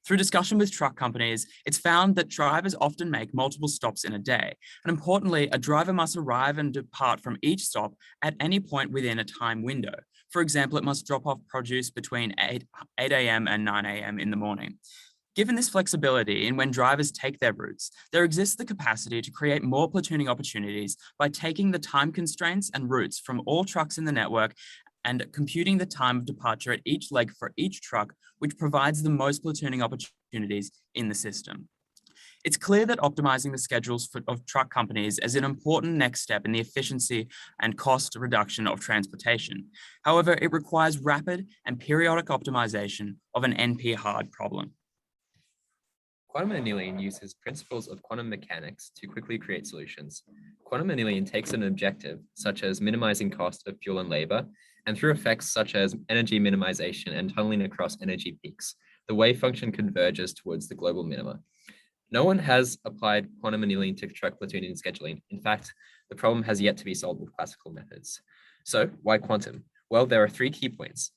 Through discussion with truck companies, it's found that drivers often make multiple stops in a day. And importantly, a driver must arrive and depart from each stop at any point within a time window. For example, it must drop off produce between 8 a.m. and 9 a.m. in the morning. Given this flexibility in when drivers take their routes, there exists the capacity to create more platooning opportunities by taking the time constraints and routes from all trucks in the network and computing the time of departure at each leg for each truck, which provides the most platooning opportunities in the system. It's clear that optimizing the schedules of truck companies is an important next step in the efficiency and cost reduction of transportation. However, it requires rapid and periodic optimization of an NP-hard problem. Quantum annealing uses principles of quantum mechanics to quickly create solutions. Quantum annealing takes an objective, such as minimizing cost of fuel and labor, and through effects such as energy minimization and tunneling across energy peaks, the wave function converges towards the global minima. No one has applied quantum annealing to truck platooning and scheduling. In fact, the problem has yet to be solved with classical methods. So why quantum? Well, there are 3 key points.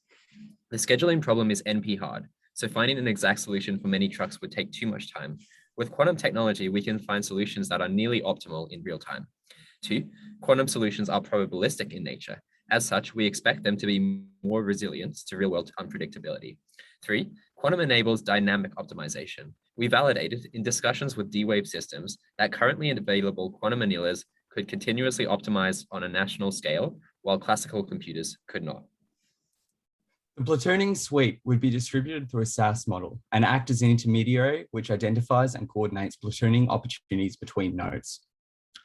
The scheduling problem is NP hard, so finding an exact solution for many trucks would take too much time. With quantum technology, we can find solutions that are nearly optimal in real time. 2, quantum solutions are probabilistic in nature. As such, we expect them to be more resilient to real-world unpredictability. 3, quantum enables dynamic optimization. We validated in discussions with D-Wave systems that currently available quantum annealers could continuously optimize on a national scale, while classical computers could not. The platooning suite would be distributed through a SaaS model and act as an intermediary which identifies and coordinates platooning opportunities between nodes.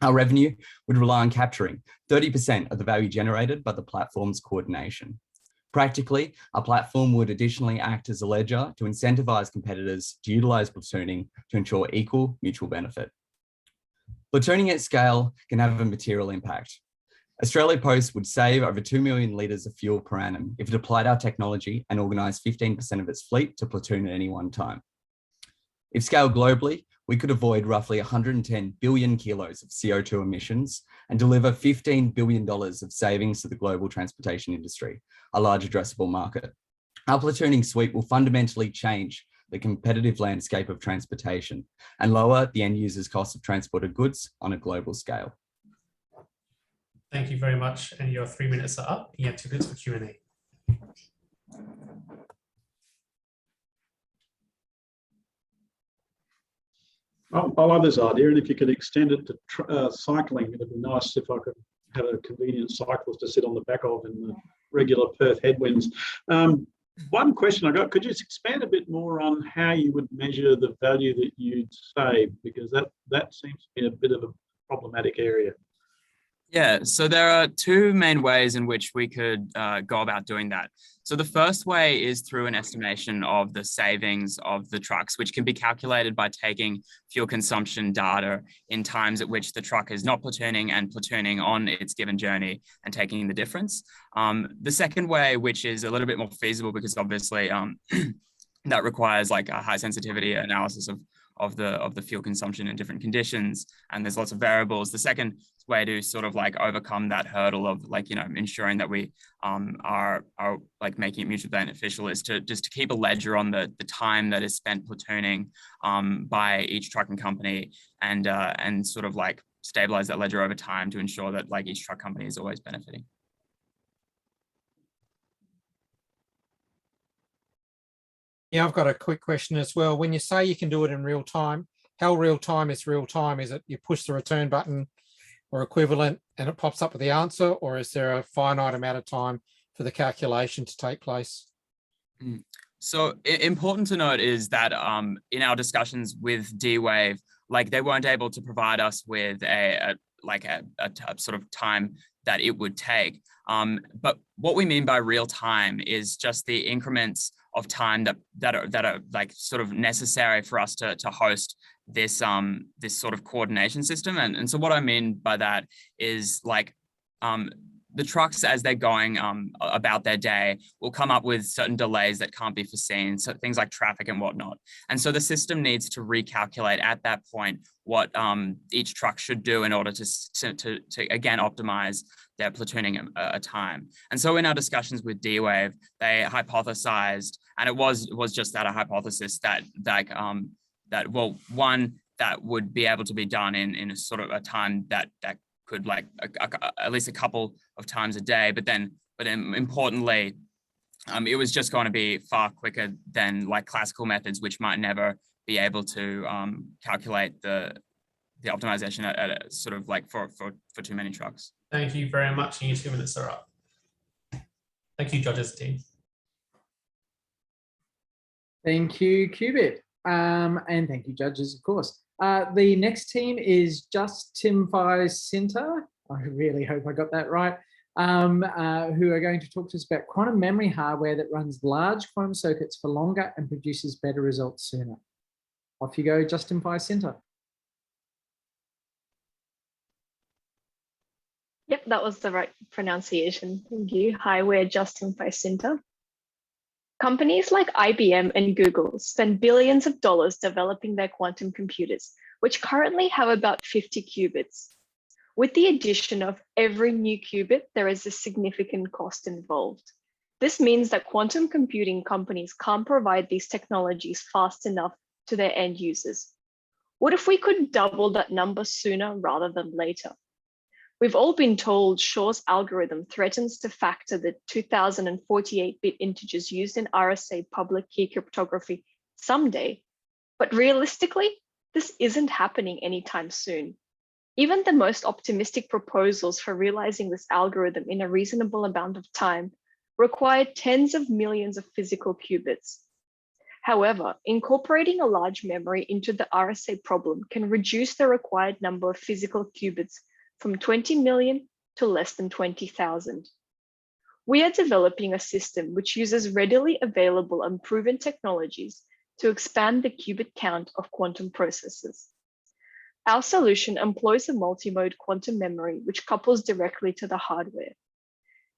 Our revenue would rely on capturing 30% of the value generated by the platform's coordination. Practically, our platform would additionally act as a ledger to incentivize competitors to utilize platooning to ensure equal mutual benefit. Platooning at scale can have a material impact. Australia Post would save over 2 million litres of fuel per annum if it applied our technology and organised 15% of its fleet to platoon at any one time. If scaled globally, we could avoid roughly 110 billion kilos of CO2 emissions and deliver $15 billion of savings to the global transportation industry, a large addressable market. Our platooning suite will fundamentally change the competitive landscape of transportation and lower the end user's cost of transported goods on a global scale. Thank you very much. And your 3 minutes are up. You have 2 minutes for Q&A. I love this idea, and if you could extend it to cycling, it'd be nice if I could have a convenient cyclist to sit on the back of in the regular Perth headwinds. One question I got, could you just expand a bit more on how you would measure the value that you'd save? Because that seems to be a bit of a problematic area. Yeah, so there are 2 main ways in which we could go about doing that. So the first way is through an estimation of the savings of the trucks, which can be calculated by taking fuel consumption data in times at which the truck is not platooning and platooning on its given journey and taking the difference. The second way, which is a little bit more feasible because obviously that requires like a high sensitivity analysis the fuel consumption in different conditions, and there's lots of variables. The second way to sort of like overcome that hurdle of like, ensuring that we are like making it mutually beneficial is to keep a ledger on the time that is spent platooning by each trucking company, and sort of like stabilize that ledger over time to ensure that like each truck company is always benefiting. Yeah, I've got a quick question as well. When you say you can do it in real time, how real time is real time? Is it you push the return button or equivalent and it pops up with the answer, or is there a finite amount of time for the calculation to take place? So important to note is that in our discussions with D-Wave, like they weren't able to provide us with a sort of time that it would take. But what we mean by real time is just the increments of time that are like sort of necessary for us to host this this sort of coordination system. And so what I mean by that is like the trucks, as they're going about their day, will come up with certain delays that can't be foreseen, so things like traffic and whatnot. And so the system needs to recalculate at that point what each truck should do in order to again optimize their platooning time. And so in our discussions with D-Wave, they hypothesized, and it was just that, a hypothesis that well, one, that would be able to be done in a sort of a time that could like at least a couple of times a day, but importantly, it was just going to be far quicker than like classical methods, which might never be able to calculate the optimization at a sort of like for too many trucks. Thank you very much. And your 2 minutes are up. Thank you, judges team. Thank you, Cubit. And thank you, judges, of course. The next team is Timfi Center. I really hope I got that right. Who are going to talk to us about quantum memory hardware that runs large quantum circuits for longer and produces better results sooner. Off you go, Timfi Center. Yep, that was the right pronunciation. Thank you. Hi, we're Timfi Center. Companies like IBM and Google spend billions of dollars developing their quantum computers, which currently have about 50 qubits. With the addition of every new qubit, there is a significant cost involved. This means that quantum computing companies can't provide these technologies fast enough to their end users. What if we could double that number sooner rather than later? We've all been told Shor's algorithm threatens to factor the 2048-bit integers used in RSA public key cryptography someday, but realistically, this isn't happening anytime soon. Even the most optimistic proposals for realizing this algorithm in a reasonable amount of time require tens of millions of physical qubits. However, incorporating a large memory into the RSA problem can reduce the required number of physical qubits from 20 million to less than 20,000. We are developing a system which uses readily available and proven technologies to expand the qubit count of quantum processors. Our solution employs a multi-mode quantum memory which couples directly to the hardware.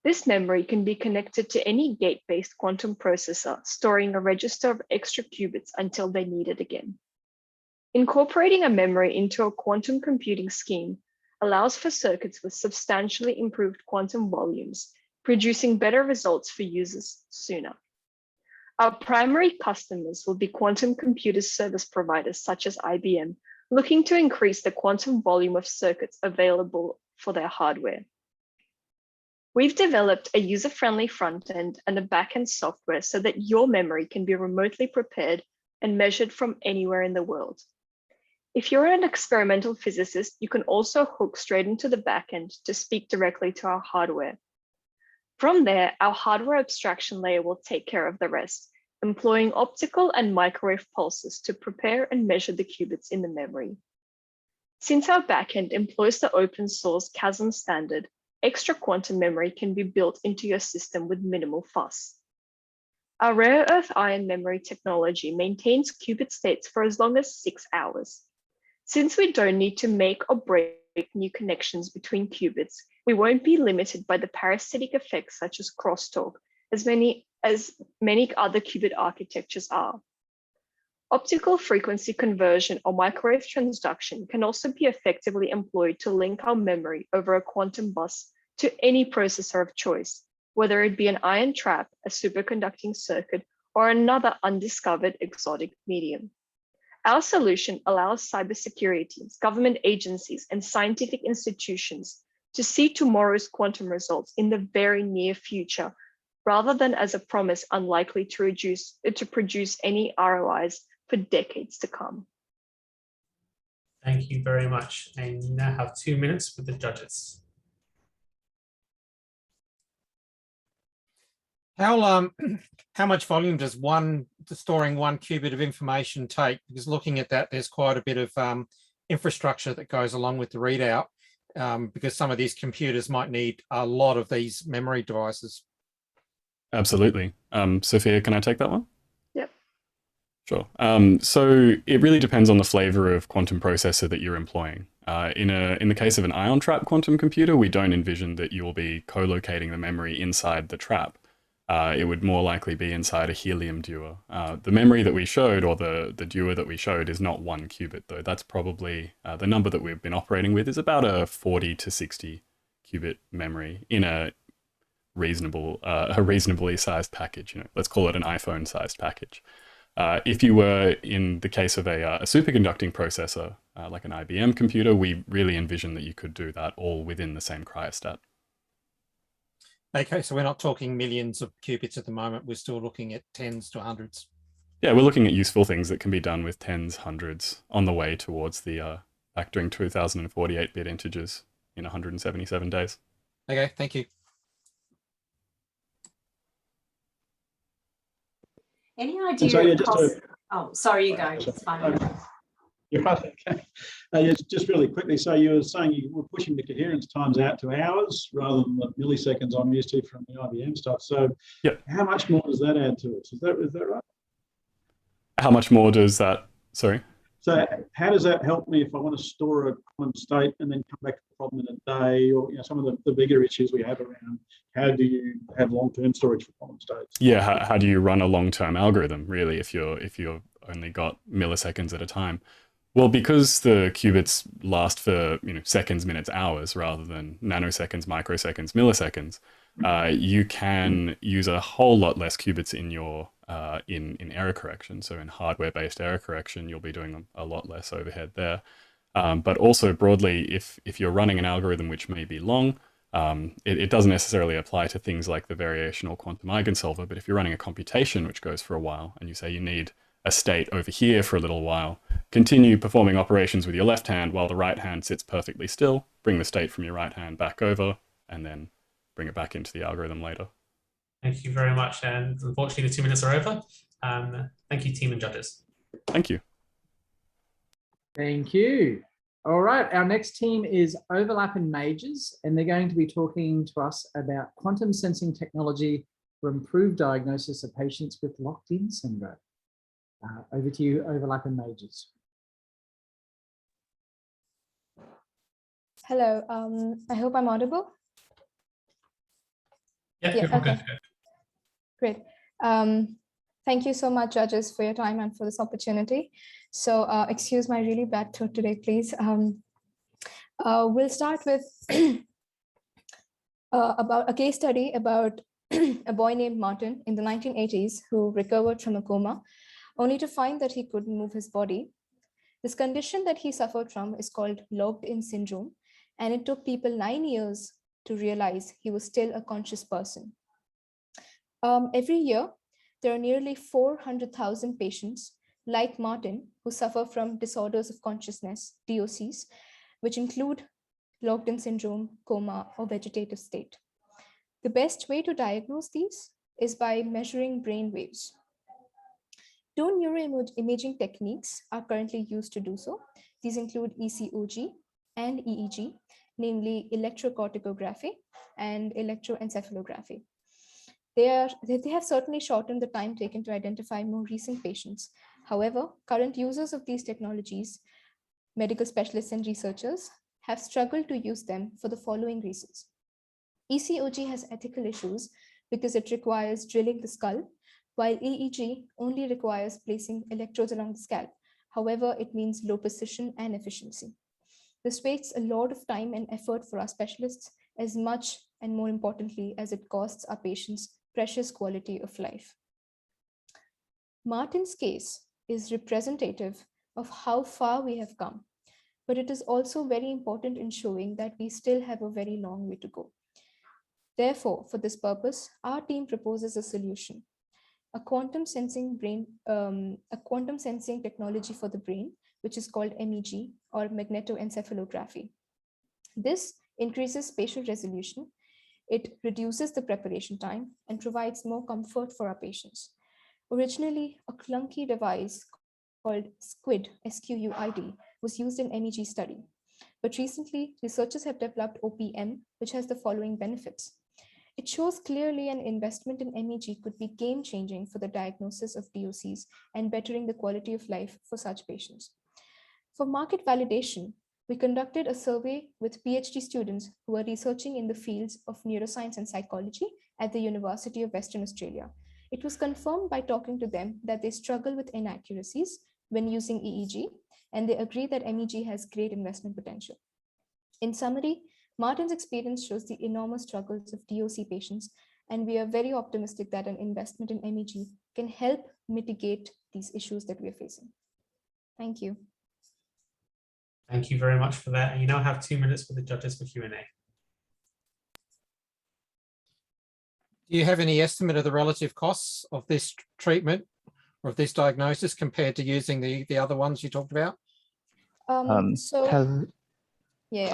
This memory can be connected to any gate-based quantum processor, storing a register of extra qubits until they need it again. Incorporating a memory into a quantum computing scheme allows for circuits with substantially improved quantum volumes, producing better results for users sooner. Our primary customers will be quantum computer service providers such as IBM, looking to increase the quantum volume of circuits available for their hardware. We've developed a user-friendly front end and a back-end software so that your memory can be remotely prepared and measured from anywhere in the world. If you're an experimental physicist, you can also hook straight into the backend to speak directly to our hardware. From there, our hardware abstraction layer will take care of the rest, employing optical and microwave pulses to prepare and measure the qubits in the memory. Since our backend employs the open source QASM standard, extra quantum memory can be built into your system with minimal fuss. Our rare earth ion memory technology maintains qubit states for as long as 6 hours. Since we don't need to make or break new connections between qubits, we won't be limited by the parasitic effects such as crosstalk, as many other qubit architectures are. Optical frequency conversion or microwave transduction can also be effectively employed to link our memory over a quantum bus to any processor of choice, whether it be an ion trap, a superconducting circuit, or another undiscovered exotic medium. Our solution allows cybersecurity, government agencies, and scientific institutions to see tomorrow's quantum results in the very near future, rather than as a promise unlikely to produce any ROIs for decades to come. Thank you very much. And you now have 2 minutes with the judges. How much volume does storing 1 qubit of information take? Because looking at that, there's quite a bit of infrastructure that goes along with the readout, because some of these computers might need a lot of these memory devices. Absolutely. Sophia, can I take that one? Yep. Sure. So it really depends on the flavor of quantum processor that you're employing. In the case of an ion trap quantum computer, we don't envision that you will be co-locating the memory inside the trap. It would more likely be inside a helium dewar. The memory that we showed, or the dewar that we showed, is not 1 qubit though. That's probably the number that we've been operating with is about a 40 to 60 qubit memory in a reasonably sized package. Let's call it an iPhone sized package. If you were in the case of a superconducting processor, like an IBM computer, we really envision that you could do that all within the same cryostat. Okay, so we're not talking millions of qubits at the moment. We're still looking at tens to hundreds. Yeah, we're looking at useful things that can be done with tens, hundreds on the way towards the factoring 2048-bit integers in 177 days. Okay, thank you. Any idea? So, yeah, oh, sorry, you go. It's fine. You're right. Okay. Just really quickly, so you were saying you were pushing the coherence times out to hours rather than the milliseconds I'm used to from the IBM stuff. So yep. How much more does that add to it? Is that right? How much more does that, sorry? So how does that help me if I want to store a quantum state and then come back to the problem in a day, or some of the bigger issues we have around how do you have long-term storage for quantum states? Yeah, how do you run a long-term algorithm really if you've only got milliseconds at a time? Well, because the qubits last for seconds, minutes, hours rather than nanoseconds, microseconds, milliseconds, you can use a whole lot less qubits in your in error correction. So in hardware-based error correction, you'll be doing a lot less overhead there. But also broadly, if you're running an algorithm which may be long, it doesn't necessarily apply to things like the variational quantum eigensolver. But if you're running a computation which goes for a while, and you say you need a state over here for a little while, continue performing operations with your left hand while the right hand sits perfectly still, bring the state from your right hand back over, and then bring it back into the algorithm later. Thank you very much. And unfortunately, the 2 minutes are over. Thank you, team and judges. Thank you. Thank you. All right, our next team is Overlap and Majors, and they're going to be talking to us about quantum sensing technology for improved diagnosis of patients with locked-in syndrome. Over to you, Overlap and Majors. Hello, I hope I'm audible. Yeah, okay. Great. Thank you so much, judges, for your time and for this opportunity. So excuse my really bad throat today, please. We'll start with about a case study about a boy named Martin in the 1980s who recovered from a coma, only to find that he couldn't move his body. This condition that he suffered from is called locked-in syndrome, and it took people 9 years to realize he was still a conscious person. Every year, there are nearly 400,000 patients like Martin who suffer from disorders of consciousness, DOCs, which include locked-in syndrome, coma, or vegetative state. The best way to diagnose these is by measuring brain waves. 2 neuroimaging techniques are currently used to do so. These include ECOG and EEG, namely electrocorticography and electroencephalography. They have certainly shortened the time taken to identify more recent patients. However, current users of these technologies, medical specialists and researchers, have struggled to use them for the following reasons. ECOG has ethical issues because it requires drilling the skull, while EEG only requires placing electrodes along the scalp. However, it means low precision and efficiency. This wastes a lot of time and effort for our specialists, as much and more importantly as it costs our patients precious quality of life. Martin's case is representative of how far we have come, but it is also very important in showing that we still have a very long way to go. Therefore, for this purpose, our team proposes a solution, a quantum sensing technology for the brain, which is called MEG, or magnetoencephalography. This increases spatial resolution, it reduces the preparation time, and provides more comfort for our patients. Originally, a clunky device called SQUID, SQUID, was used in MEG study. But recently, researchers have developed OPM, which has the following benefits. It shows clearly an investment in MEG could be game-changing for the diagnosis of DOCs and bettering the quality of life for such patients. For market validation, we conducted a survey with PhD students who are researching in the fields of neuroscience and psychology at the University of Western Australia. It was confirmed by talking to them that they struggle with inaccuracies when using EEG, and they agree that MEG has great investment potential. In summary, Martin's experience shows the enormous struggles of DOC patients, and we are very optimistic that an investment in MEG can help mitigate these issues that we are facing. Thank you. Thank you very much for that. And you now have 2 minutes for the judges for Q&A. Do you have any estimate of the relative costs of this treatment or of this diagnosis compared to using the other ones you talked about? Yeah.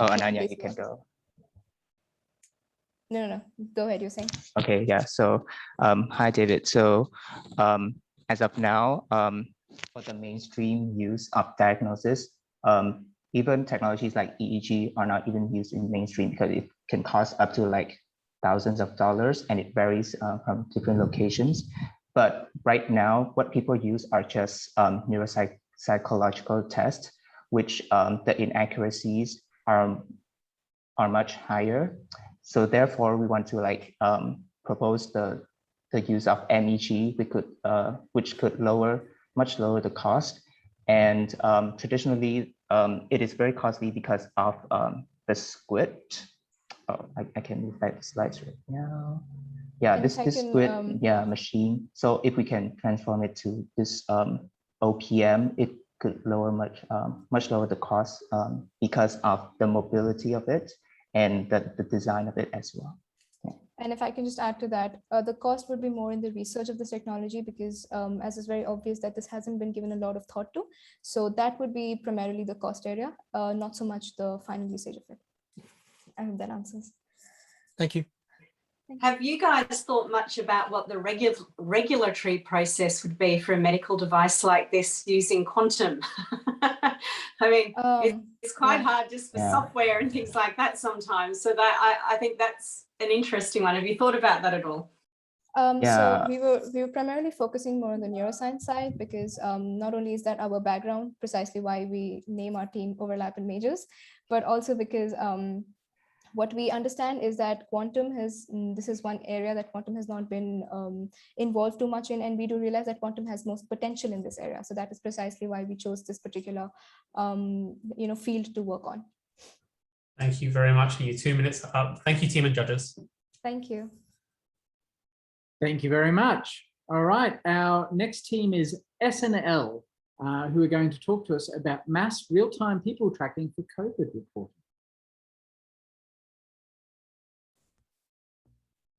Oh, Ananya, you can go. No. Go ahead, you're saying. Okay, yeah. So, hi, David. So, as of now, for the mainstream use of diagnosis, even technologies like EEG are not even used in mainstream because it can cost up to like thousands of dollars, and it varies from different locations. But right now, what people use are just neuropsychological tests, which the inaccuracies are much higher. So therefore, we want to propose the use of MEG, which could much lower the cost. And traditionally, it is very costly because of the SQUID. Oh, I can move back the slides right now. Yeah, this SQUID machine. So if we can transform it to this OPM, it could lower much lower the cost because of the mobility of it and the design of it as well. Yeah. And if I can just add to that, the cost would be more in the research of this technology because as is very obvious that this hasn't been given a lot of thought to. So that would be primarily the cost area, not so much the final usage of it. I hope that answers. Thank you. Have you guys thought much about what the regulatory process would be for a medical device like this using quantum? I mean, it's quite hard just for software and things like that sometimes. So that I think that's an interesting one. Have you thought about that at all? So we were primarily focusing more on the neuroscience side because not only is that our background, precisely why we name our team Overlap in Majors, but also because what we understand is that quantum this is one area that quantum has not been involved too much in, and we do realize that quantum has most potential in this area. So that is precisely why we chose this particular field to work on. Thank you very much. Your 2 minutes up. Thank you, team and judges. Thank you. Thank you very much. All right, our next team is SNL, who are going to talk to us about mass real-time people tracking for COVID reporting.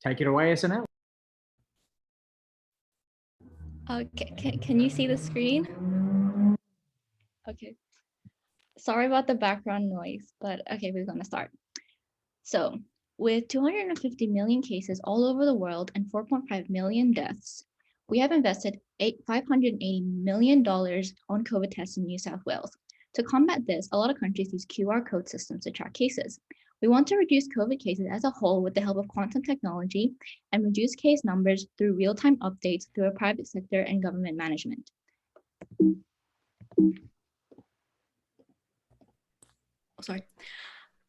Take it away, SNL. Okay, can you see the screen? Okay. Sorry about the background noise, but okay, we're gonna start. So, with 250 million cases all over the world and 4.5 million deaths, we have invested $580 million on COVID tests in New South Wales. To combat this, a lot of countries use QR code systems to track cases. We want to reduce COVID cases as a whole with the help of quantum technology and reduce case numbers through real-time updates through a private sector and government management. Sorry.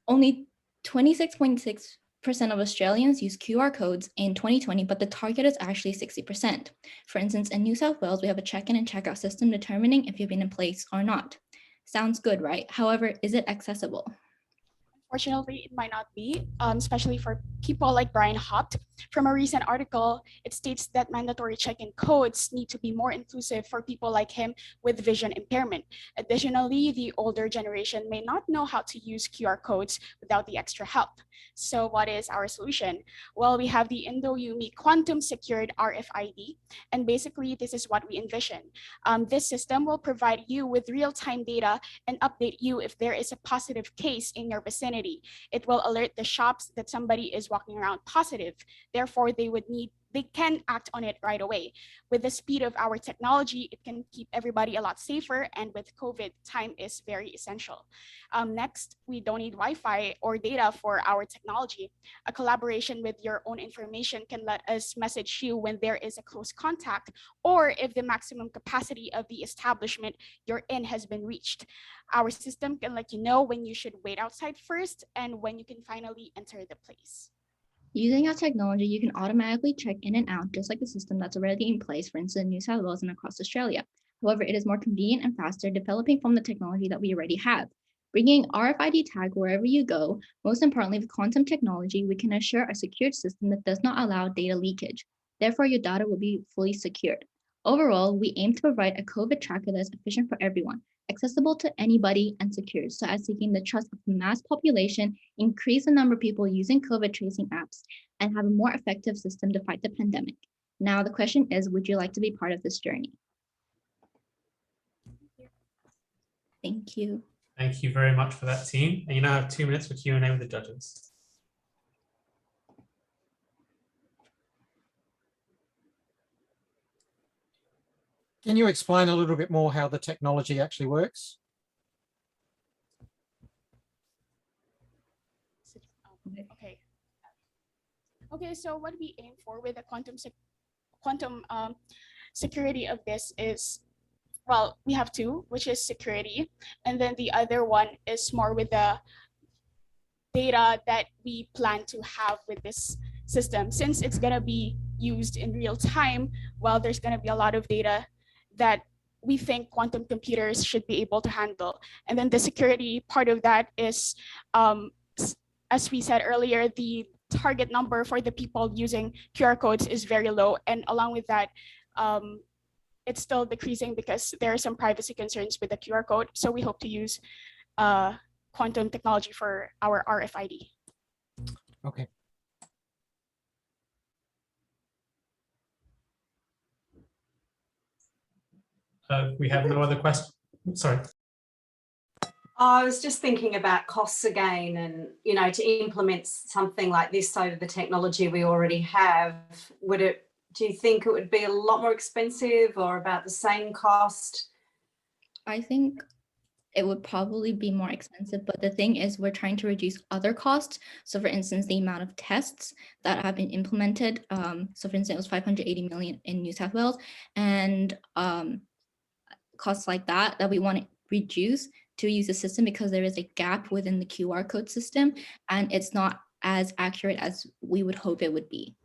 Only 26.6% of Australians use QR codes in 2020, but the target is actually 60%. For instance, in New South Wales, we have a check-in and check-out system determining if you've been in place or not. Sounds good, right? However, is it accessible? Unfortunately, it might not be, especially for people like Brian Hopt. From a recent article, it states that mandatory check-in codes need to be more inclusive for people like him with vision impairment. Additionally, the older generation may not know how to use QR codes without the extra help. So what is our solution? Well, we have the Indo-UMI quantum secured RFID, and basically this is what we envision. This system will provide you with real-time data and update you if there is a positive case in your vicinity. It will alert the shops that somebody is walking around positive. Therefore, they can act on it right away. With the speed of our technology, it can keep everybody a lot safer, and with COVID, time is very essential. Next, we don't need Wi-Fi or data for our technology. A collaboration with your own information can let us message you when there is a close contact, or if the maximum capacity of the establishment you're in has been reached. Our system can let you know when you should wait outside first and when you can finally enter the place. Using our technology, you can automatically check in and out, just like the system that's already in place, for instance, in New South Wales and across Australia. However, it is more convenient and faster, developing from the technology that we already have. Bringing RFID tag wherever you go, most importantly, with quantum technology, we can assure a secured system that does not allow data leakage. Therefore, your data will be fully secured. Overall, we aim to provide a COVID tracker that is efficient for everyone, accessible to anybody, and secure, so as to gain the trust of the mass population, increase the number of people using COVID tracing apps, and have a more effective system to fight the pandemic. Now, the question is, would you like to be part of this journey? Thank you. Thank you very much for that, team. And you now have 2 minutes for Q&A with the judges. Can you explain a little bit more how the technology actually works? Okay, so what we aim for with the quantum security of this is, well, we have two, which is security, and then the other one is more with the data that we plan to have with this system. Since it's gonna be used in real time, well, there's gonna be a lot of data that we think quantum computers should be able to handle. And then the security part of that is, as we said earlier, the target number for the people using QR codes is very low. And along with that, it's still decreasing because there are some privacy concerns with the QR code. So we hope to use quantum technology for our RFID. Okay. We have no other questions. Sorry. I was just thinking about costs again, and to implement something like this over the technology we already have, do you think it would be a lot more expensive or about the same cost? I think it would probably be more expensive, but the thing is we're trying to reduce other costs. So for instance, the amount of tests that have been implemented. So for instance, it was 580 million in New South Wales, and costs like that we want to reduce to use the system, because there is a gap within the QR code system and it's not as accurate as we would hope it would be.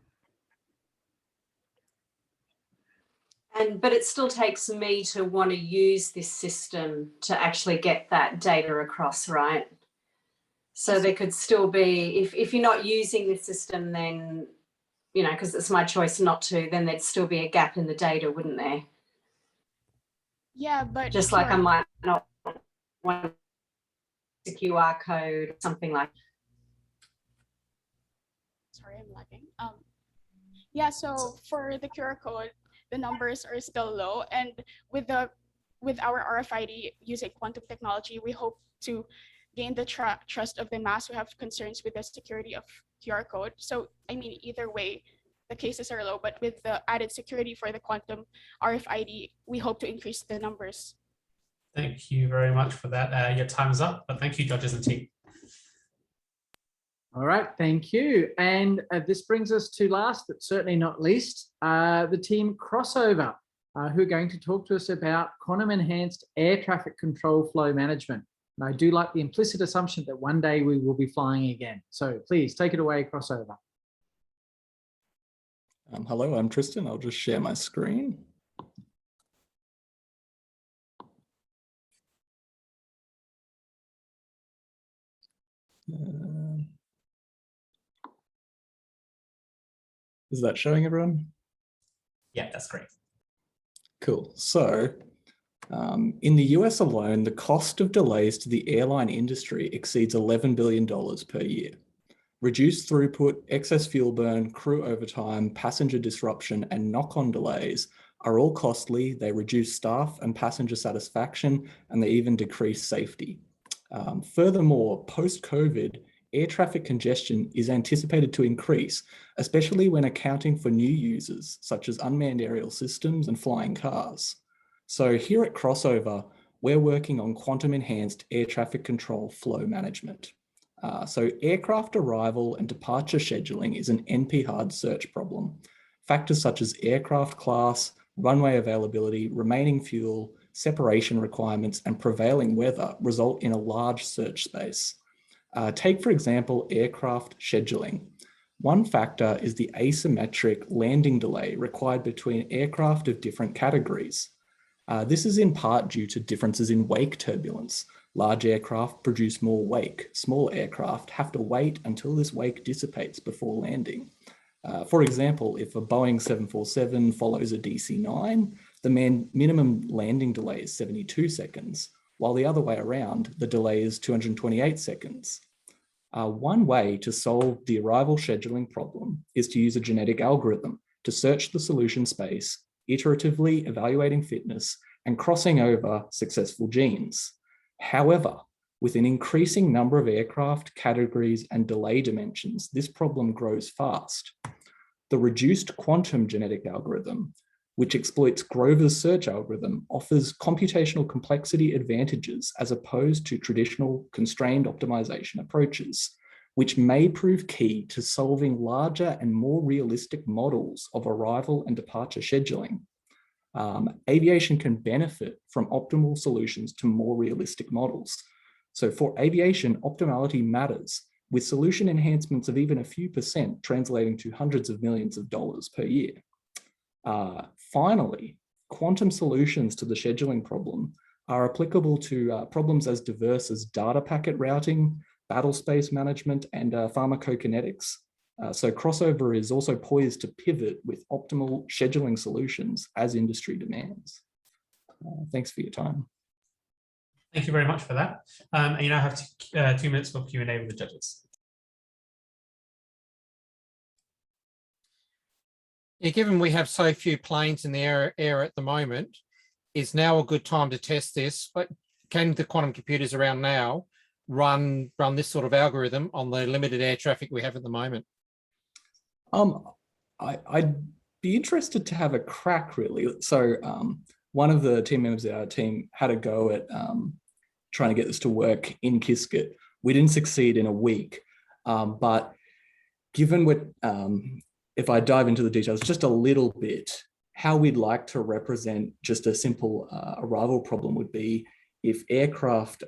But it still takes me to want to use this system to actually get that data across, right? So there could still be, if you're not using this system, then, because it's my choice not to, then there'd still be a gap in the data, wouldn't there? Yeah, but just like I might not want the QR code or something like. Sorry, I'm lagging. Yeah, so for the QR code, the numbers are still low, and with our RFID using quantum technology, we hope to gain the trust of the mass who have concerns with the security of QR code. So I mean, either way, the cases are low, but with the added security for the quantum RFID, we hope to increase the numbers. Thank you very much for that. Your time is up, but thank you, judges and team. All right, thank you. And this brings us to last, but certainly not least, the team Crossover, who are going to talk to us about quantum enhanced air traffic control flow management. And I do like the implicit assumption that one day we will be flying again. So please take it away, crossover. Hello, I'm Tristan. I'll just share my screen. Is that showing everyone? Yeah, that's great. Cool. So in the US alone, the cost of delays to the airline industry exceeds $11 billion per year. Reduced throughput, excess fuel burn, crew overtime, passenger disruption, and knock-on delays are all costly. They reduce staff and passenger satisfaction, and they even decrease safety. Furthermore, post-COVID, air traffic congestion is anticipated to increase, especially when accounting for new users, such as unmanned aerial systems and flying cars. So here at Crossover, we're working on quantum-enhanced air traffic control flow management. So aircraft arrival and departure scheduling is an NP-hard search problem. Factors such as aircraft class, runway availability, remaining fuel, separation requirements, and prevailing weather result in a large search space. Take, for example, aircraft scheduling. One factor is the asymmetric landing delay required between aircraft of different categories. This is in part due to differences in wake turbulence. Large aircraft produce more wake. Small aircraft have to wait until this wake dissipates before landing. For example, if a Boeing 747 follows a DC-9, the minimum landing delay is 72 seconds, while the other way around, the delay is 228 seconds. One way to solve the arrival scheduling problem is to use a genetic algorithm to search the solution space, iteratively evaluating fitness and crossing over successful genes. However, with an increasing number of aircraft categories and delay dimensions, this problem grows fast. The reduced quantum genetic algorithm, which exploits Grover's search algorithm, offers computational complexity advantages as opposed to traditional constrained optimization approaches, which may prove key to solving larger and more realistic models of arrival and departure scheduling. Aviation can benefit from optimal solutions to more realistic models. So for aviation, optimality matters, with solution enhancements of even a few percent translating to hundreds of millions of dollars per year. Finally, quantum solutions to the scheduling problem are applicable to problems as diverse as data packet routing, battle space management, and pharmacokinetics. So Crossover is also poised to pivot with optimal scheduling solutions as industry demands. Thanks for your time. Thank you very much for that. And you now have 2 minutes for Q&A with the judges. Yeah, given we have so few planes in the air at the moment, is now a good time to test this? But can the quantum computers around now run this sort of algorithm on the limited air traffic we have at the moment? I'd be interested to have a crack, really. So one of the team members of our team had a go at trying to get this to work in Qiskit. We didn't succeed in a week, but given what, if I dive into the details just a little bit, how we'd like to represent just a simple arrival problem would be if aircraft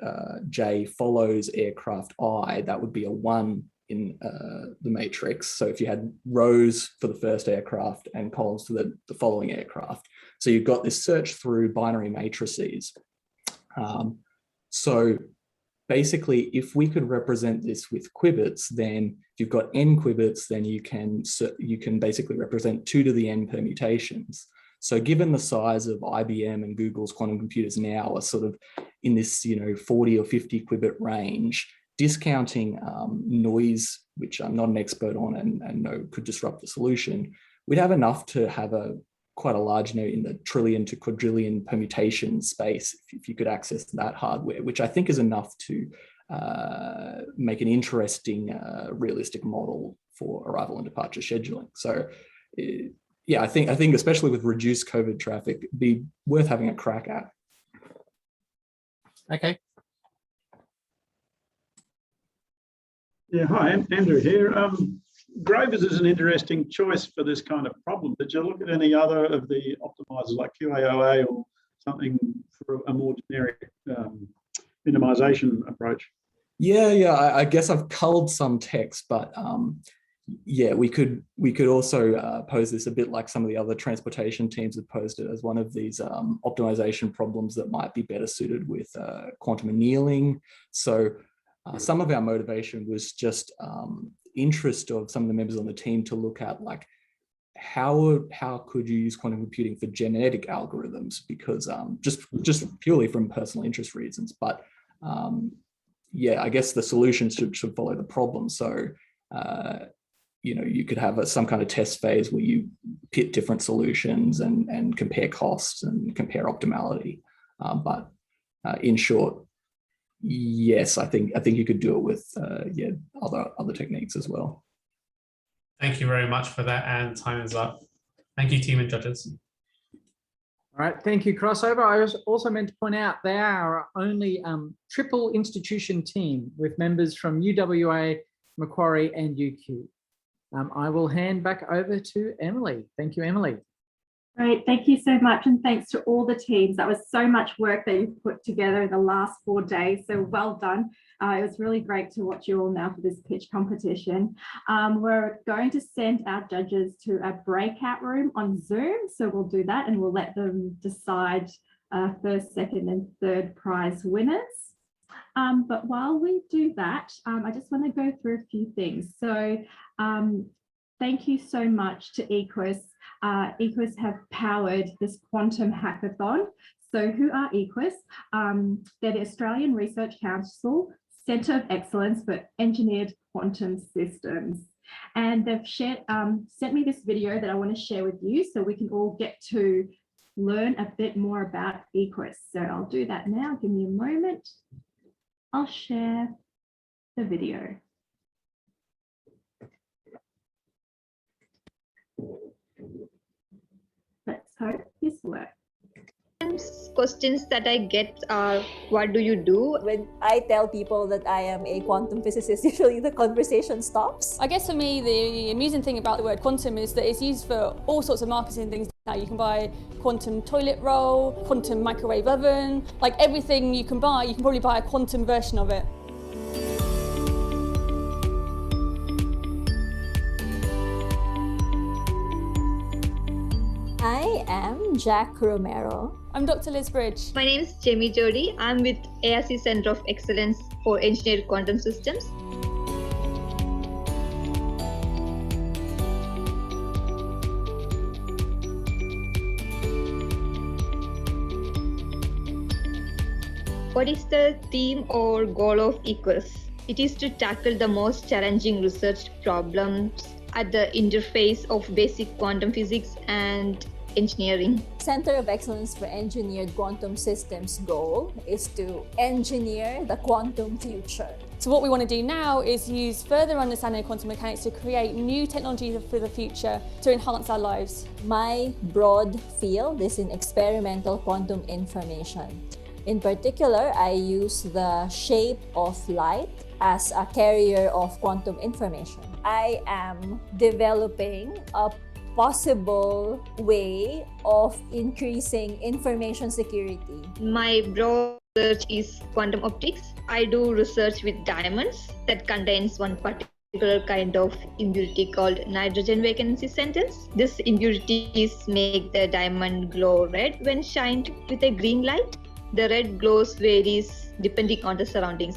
J follows aircraft I, that would be a 1 in the matrix. So if you had rows for the first aircraft and columns for the following aircraft. So you've got this search through binary matrices. So basically, if we could represent this with qubits, then if you've got n qubits, then you can basically represent 2 to the n permutations. So given the size of IBM and Google's quantum computers now are sort of in this 40 or 50 qubit range, discounting noise, which I'm not an expert on and know could disrupt the solution, we'd have enough to have quite a large in the trillion to quadrillion permutation space if you could access that hardware, which I think is enough to make an interesting, realistic model for arrival and departure scheduling. So yeah, I think especially with reduced COVID traffic, it'd be worth having a crack at. Okay. Yeah, hi, Andrew here. Grover's is an interesting choice for this kind of problem. Did you look at any other of the optimizers like QAOA or something for a more generic minimization approach? Yeah. I guess I've culled some text, but yeah, we could also pose this a bit like some of the other transportation teams have posed it as one of these optimization problems that might be better suited with quantum annealing. So some of our motivation was just interest of some of the members on the team to look at like how could you use quantum computing for genetic algorithms, because just purely from personal interest reasons. But yeah, I guess the solutions should follow the problem. So you know, you could have some kind of test phase where you pit different solutions and compare costs and compare optimality. But in short, yes, I think you could do it with yeah, other techniques as well. Thank you very much for that, and time is up. Thank you, team and judges. All right, thank you, Crossover. I was also meant to point out they are our only triple institution team with members from UWA, Macquarie and UQ. I will hand back over to Emily. Thank you, Emily. Great, thank you so much, and thanks to all the teams. That was so much work that you've put together in the last 4 days, so well done. It was really great to watch you all now for this pitch competition. We're going to send our judges to a breakout room on Zoom, so we'll do that and we'll let them decide first, second and third prize winners. But while we do that, I just want to go through a few things. So thank you so much to EQUS. EQUS have powered this Quantum Hackathon. So who are EQUS? They're the Australian Research Council Centre of Excellence for Engineered Quantum Systems. And they've shared, sent me this video that I want to share with you so we can all get to learn a bit more about EQUS. So I'll do that now. Give me a moment. I'll share the video. Let's hope this works. Questions that I get are, what do you do? When I tell people that I am a quantum physicist, usually the conversation stops. I guess for me, the amusing thing about the word quantum is that it's used for all sorts of marketing things. Now you can buy quantum toilet roll, quantum microwave oven, like everything you can buy, you can probably buy a quantum version of it. I am Jack Romero. I'm Dr. Liz Bridge. My name is Jamie Jody. I'm with ARC Center of Excellence for Engineered Quantum Systems. What is the theme or goal of EQUS? It is to tackle the most challenging research problems at the interface of basic quantum physics and engineering. Center of Excellence for Engineered Quantum Systems goal is to engineer the quantum future. So what we want to do now is use further understanding of quantum mechanics to create new technologies for the future to enhance our lives. My broad field is in experimental quantum information. In particular, I use the shape of light as a carrier of quantum information. I am developing a possible way of increasing information security. My broad research is quantum optics. I do research with diamonds that contains one particular kind of impurity called nitrogen vacancy sentence. This impurities make the diamond glow red when shined with a green light. The red glows varies depending on the surroundings.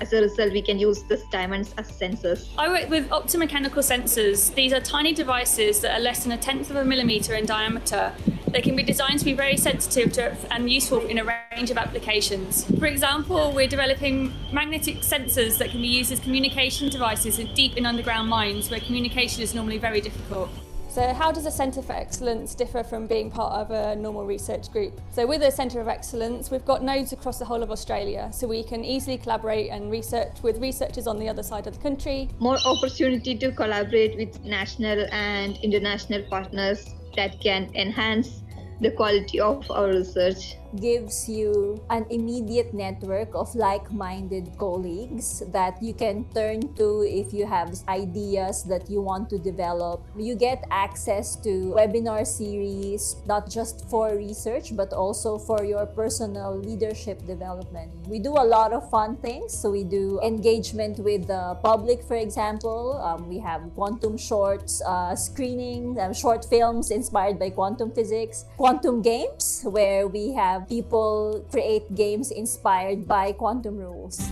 As a result, we can use these diamonds as sensors. I work with optomechanical sensors. These are tiny devices that are less than 1/10 of a millimeter in diameter. They can be designed to be very sensitive and useful in a range of applications. For example, we're developing magnetic sensors that can be used as communication devices deep in underground mines where communication is normally very difficult. So how does a Centre for Excellence differ from being part of a normal research group? So with a Centre of Excellence, we've got nodes across the whole of Australia, so we can easily collaborate and research with researchers on the other side of the country. More opportunity to collaborate with national and international partners that can enhance the quality of our research. gives you an immediate network of like-minded colleagues that you can turn to if you have ideas that you want to develop. You get access to webinar series, not just for research, but also for your personal leadership development. We do a lot of fun things. So we do engagement with the public, for example. We have quantum shorts, screening, short films inspired by quantum physics, quantum games, where we have people create games inspired by quantum rules.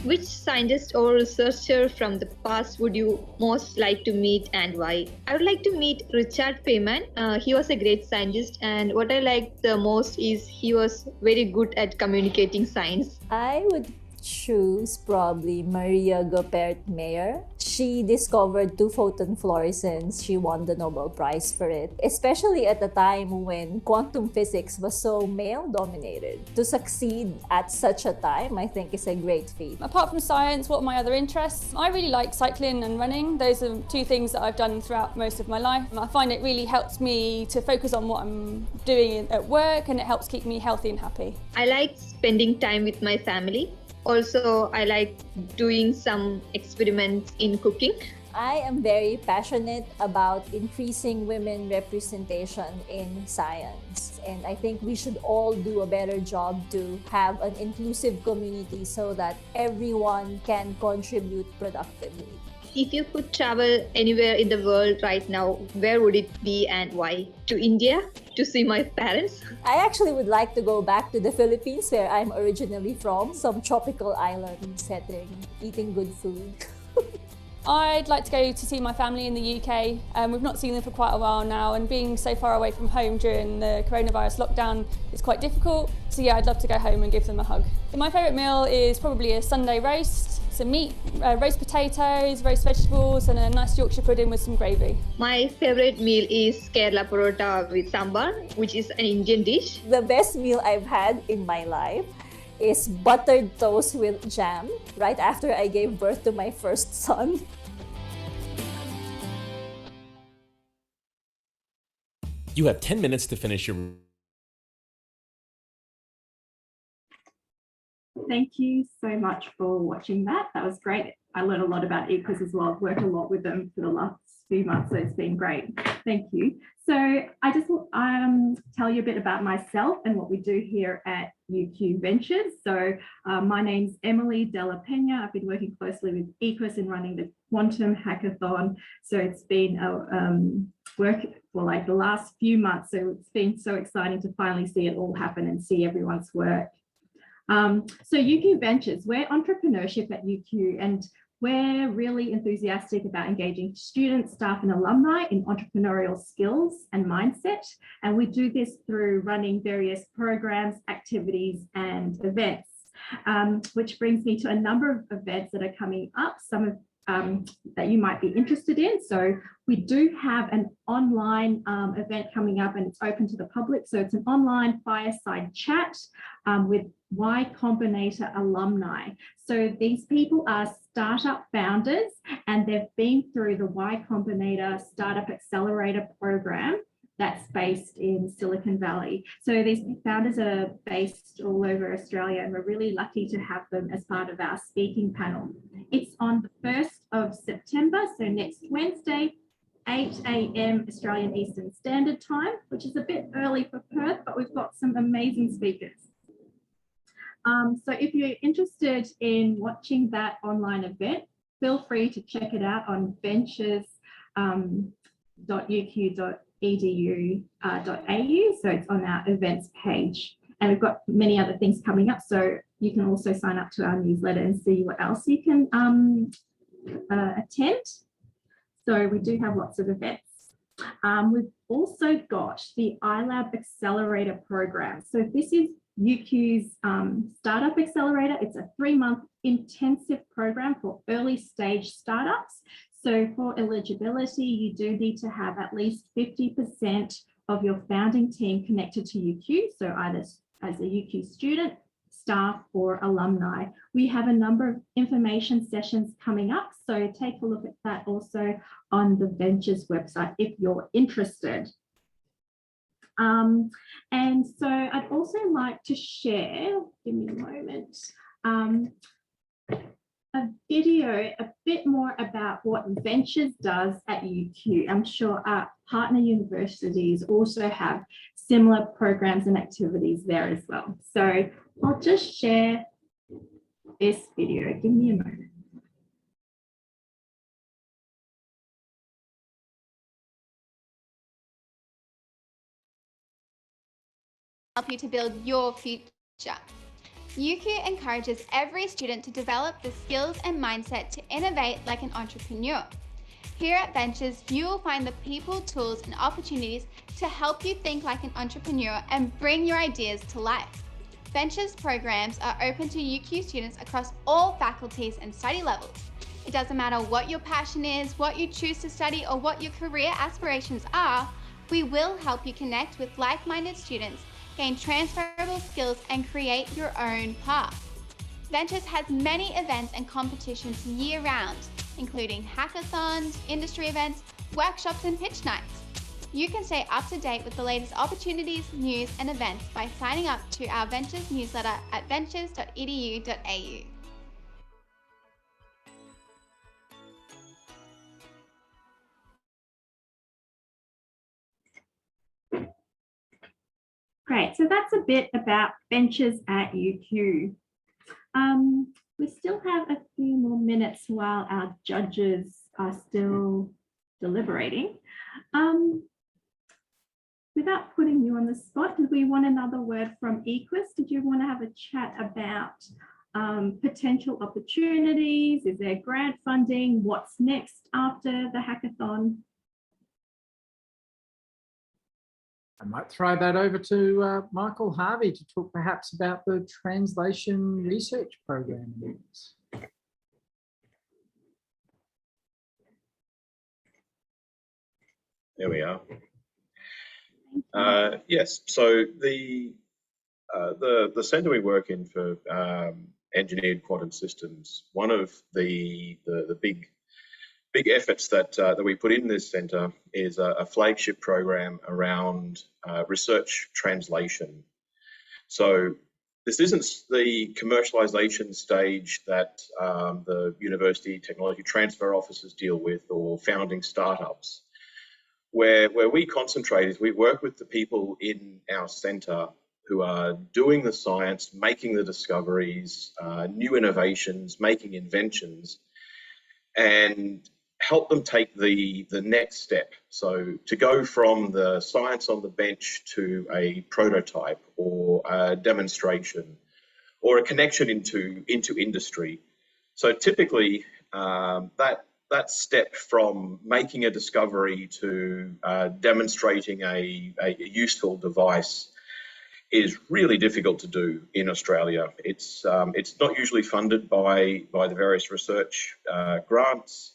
Which scientist or researcher from the past would you most like to meet and why? I would like to meet Richard Feynman. He was a great scientist, and what I liked the most is he was very good at communicating science. I would choose probably Maria Goeppert-Mayer. She discovered two-photon fluorescence. She won the Nobel Prize for it, especially at the time when quantum physics was so male-dominated. To succeed at such a time, I think, is a great feat. Apart from science, what are my other interests? I really like cycling and running. Those are two things that I've done throughout most of my life. I find it really helps me to focus on what I'm doing at work, and it helps keep me healthy and happy. I like spending time with my family. Also, I like doing some experiments in cooking. I am very passionate about increasing women representation in science. And I think we should all do a better job to have an inclusive community so that everyone can contribute productively. If you could travel anywhere in the world right now, where would it be and why? To India, to see my parents? I actually would like to go back to the Philippines, where I'm originally from, some tropical island setting, eating good food. I'd like to go to see my family in the UK. We've not seen them for quite a while now, and being so far away from home during the coronavirus lockdown is quite difficult. So yeah, I'd love to go home and give them a hug. My favourite meal is probably a Sunday roast, some meat, roast potatoes, roast vegetables, and a nice Yorkshire pudding with some gravy. My favourite meal is Kerala parota with sambar, which is an Indian dish. The best meal I've had in my life is buttered toast with jam right after I gave birth to my first son. You have 10 minutes to finish your... Thank you so much for watching that. That was great. I learned a lot about EQUS as well. I've worked a lot with them for the last few months, so it's been great. Thank you. So I just tell you a bit about myself and what we do here at UQ Ventures. So my name's Emily Della Pena. I've been working closely with EQUS in running the Quantum Hackathon. So it's been work for like the last few months. So it's been so exciting to finally see it all happen and see everyone's work. So UQ Ventures, we're entrepreneurship at UQ, and we're really enthusiastic about engaging students, staff, and alumni in entrepreneurial skills and mindset. And we do this through running various programs, activities, and events, which brings me to a number of events that are coming up, some of that you might be interested in. So we do have an online event coming up, and it's open to the public. So it's an online fireside chat with Y Combinator alumni. So these people are startup founders, and they've been through the Y Combinator Startup Accelerator program that's based in Silicon Valley. So these founders are based all over Australia, and we're really lucky to have them as part of our speaking panel. It's on the 1st of September, so next Wednesday, 8 a.m. Australian Eastern Standard Time, which is a bit early for Perth, but we've got some amazing speakers. So if you're interested in watching that online event, feel free to check it out on ventures.uq.edu.au. So it's on our events page. And we've got many other things coming up. So you can also sign up to our newsletter and see what else you can attend. So we do have lots of events. We've also got the iLab Accelerator program. So this is UQ's Startup Accelerator. It's a 3-month intensive program for early stage startups. So for eligibility, you do need to have at least 50% of your founding team connected to UQ. So either as a UQ student, staff, or alumni. We have a number of information sessions coming up. So take a look at that also on the Ventures website if you're interested. And so I'd also like to share, give me a moment, a video a bit more about what Ventures does at UQ. I'm sure our partner universities also have similar programs and activities there as well. So I'll just share this video. Give me a moment. Help you to build your future. UQ encourages every student to develop the skills and mindset to innovate like an entrepreneur. Here at Ventures, you will find the people, tools, and opportunities to help you think like an entrepreneur and bring your ideas to life. Ventures programs are open to UQ students across all faculties and study levels. It doesn't matter what your passion is, what you choose to study, or what your career aspirations are, we will help you connect with like-minded students, gain transferable skills, and create your own path. Ventures has many events and competitions year-round, including hackathons, industry events, workshops, and pitch nights. You can stay up to date with the latest opportunities, news, and events by signing up to our Ventures newsletter at ventures.edu.au. Great, so that's a bit about Ventures at UQ. We still have a few more minutes while our judges are still deliberating. Without putting you on the spot, did we want another word from EQUS? Did you want to have a chat about potential opportunities? Is there grant funding? What's next after the hackathon? I might throw that over to Michael Harvey to talk perhaps about the translation research program. There we are. Yes, so the centre we work in for engineered quantum systems, one of the big efforts that we put in this centre is a flagship program around research translation. So this isn't the commercialisation stage that the university technology transfer offices deal with, or founding startups. Where we concentrate is we work with the people in our centre who are doing the science, making the discoveries, new innovations, making inventions, and help them take the next step. So to go from the science on the bench to a prototype or a demonstration or a connection into industry. So typically that step from making a discovery to demonstrating a useful device is really difficult to do in Australia. It's not usually funded by the various research grants,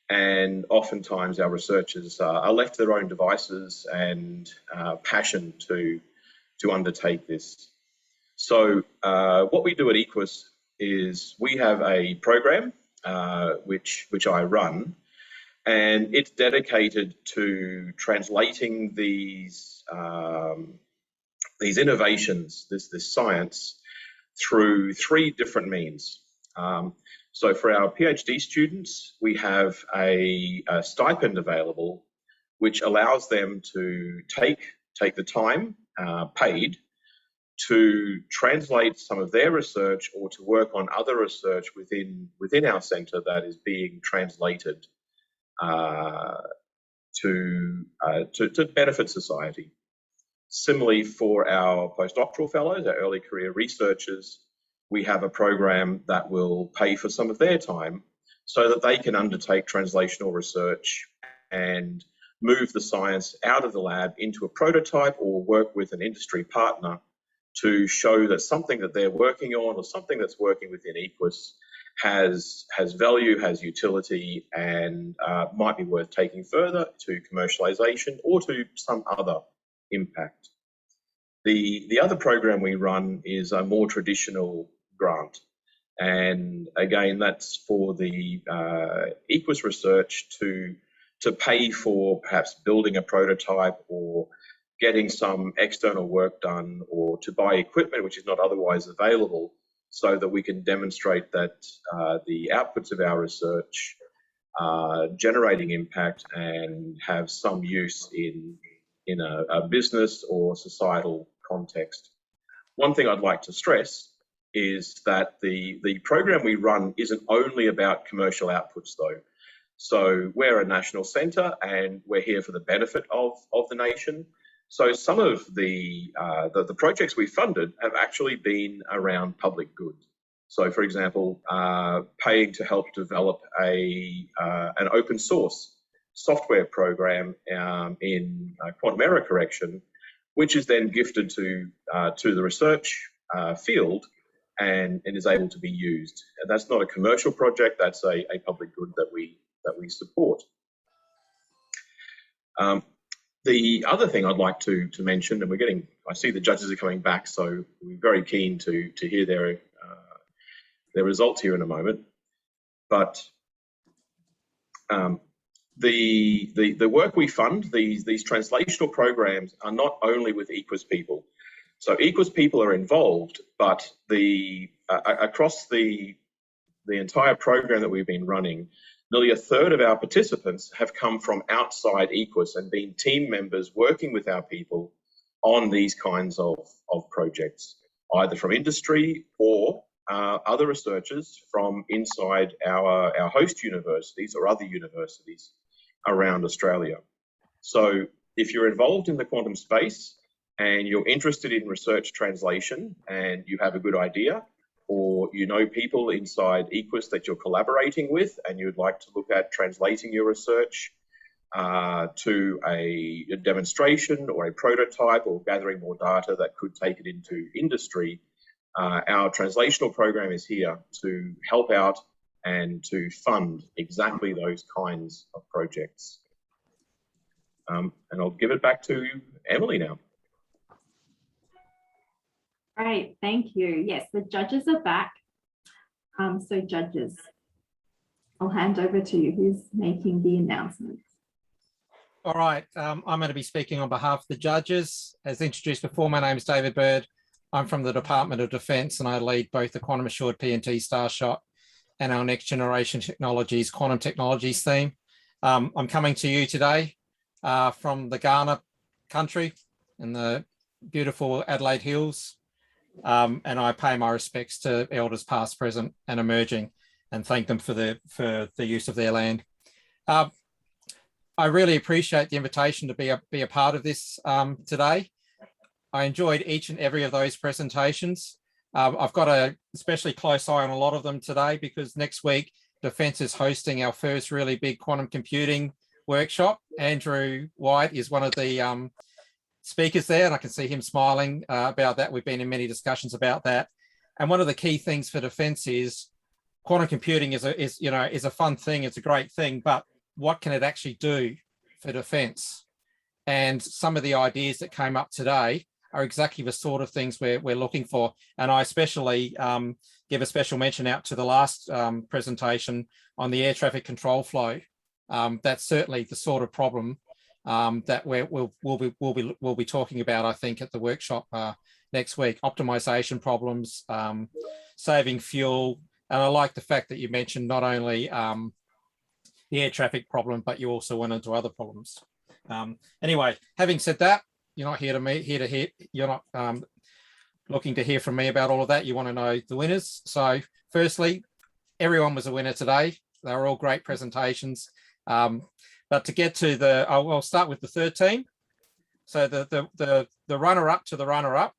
and oftentimes our researchers are left to their own devices and passion to undertake this. So what we do at EQUS is we have a program which I run, and it's dedicated to translating these innovations, this science, through three different means. So for our PhD students, we have a stipend available, which allows them to take the time paid to translate some of their research or to work on other research within our centre that is being translated to benefit society. Similarly, for our postdoctoral fellows, our early career researchers, we have a program that will pay for some of their time so that they can undertake translational research and move the science out of the lab into a prototype or work with an industry partner to show that something that they're working on or something that's working within EQUS has value, has utility, and might be worth taking further to commercialization or to some other impact. The other program we run is a more traditional grant. And again, that's for the EQUS research to pay for perhaps building a prototype or getting some external work done or to buy equipment which is not otherwise available, so that we can demonstrate that the outputs of our research are generating impact and have some use in a business or societal context. One thing I'd like to stress is that the program we run isn't only about commercial outputs though. So we're a national centre and we're here for the benefit of the nation. So some of the projects we funded have actually been around public good. So for example, paying to help develop an open source software program in quantum error correction, which is then gifted to the research field and is able to be used. And that's not a commercial project, that's a public good that we support. The other thing I'd like to mention, and I see the judges are coming back, so we're very keen to hear their results here in a moment. But the work we fund, these translational programs, are not only with EQUS people. So EQUS people are involved, but across the entire program that we've been running, nearly a third of our participants have come from outside EQUS and been team members working with our people on these kinds of projects, either from industry or other researchers from inside our host universities or other universities around Australia. So if you're involved in the quantum space and you're interested in research translation and you have a good idea, or you know people inside EQUS that you're collaborating with and you'd like to look at translating your research to a demonstration or a prototype or gathering more data that could take it into industry, our translational program is here to help out and to fund exactly those kinds of projects. And I'll give it back to Emily now. Great, thank you. Yes, the judges are back. So judges, I'll hand over to you. Who's making the announcements? All right, I'm going to be speaking on behalf of the judges. As introduced before, my name is David Bird. I'm from the Department of Defence and I lead both the Quantum Assured PNT Starshot and our Next Generation Technologies Quantum Technologies theme. I'm coming to you today from the Ghana country in the beautiful Adelaide Hills. And I pay my respects to elders past, present and emerging and thank them for the use of their land. I really appreciate the invitation to be a part of this today. I enjoyed each and every of those presentations. I've got a especially close eye on a lot of them today because next week Defence is hosting our first really big quantum computing workshop. Andrew White is one of the speakers there and I can see him smiling about that. We've been in many discussions about that. And one of the key things for Defence is quantum computing is a fun thing, it's a great thing, but what can it actually do for Defence? And some of the ideas that came up today are exactly the sort of things we're looking for. And I especially give a special mention out to the last presentation on the air traffic control flow. That's certainly the sort of problem that we'll be talking about, I think, at the workshop next week. Optimization problems, saving fuel. And I like the fact that you mentioned not only the air traffic problem, but you also went into other problems. Anyway, having said that, you're not you're not looking to hear from me about all of that. You want to know the winners. So firstly, everyone was a winner today. They were all great presentations. But to get to I'll start with the third team. So the runner-up to the runner-up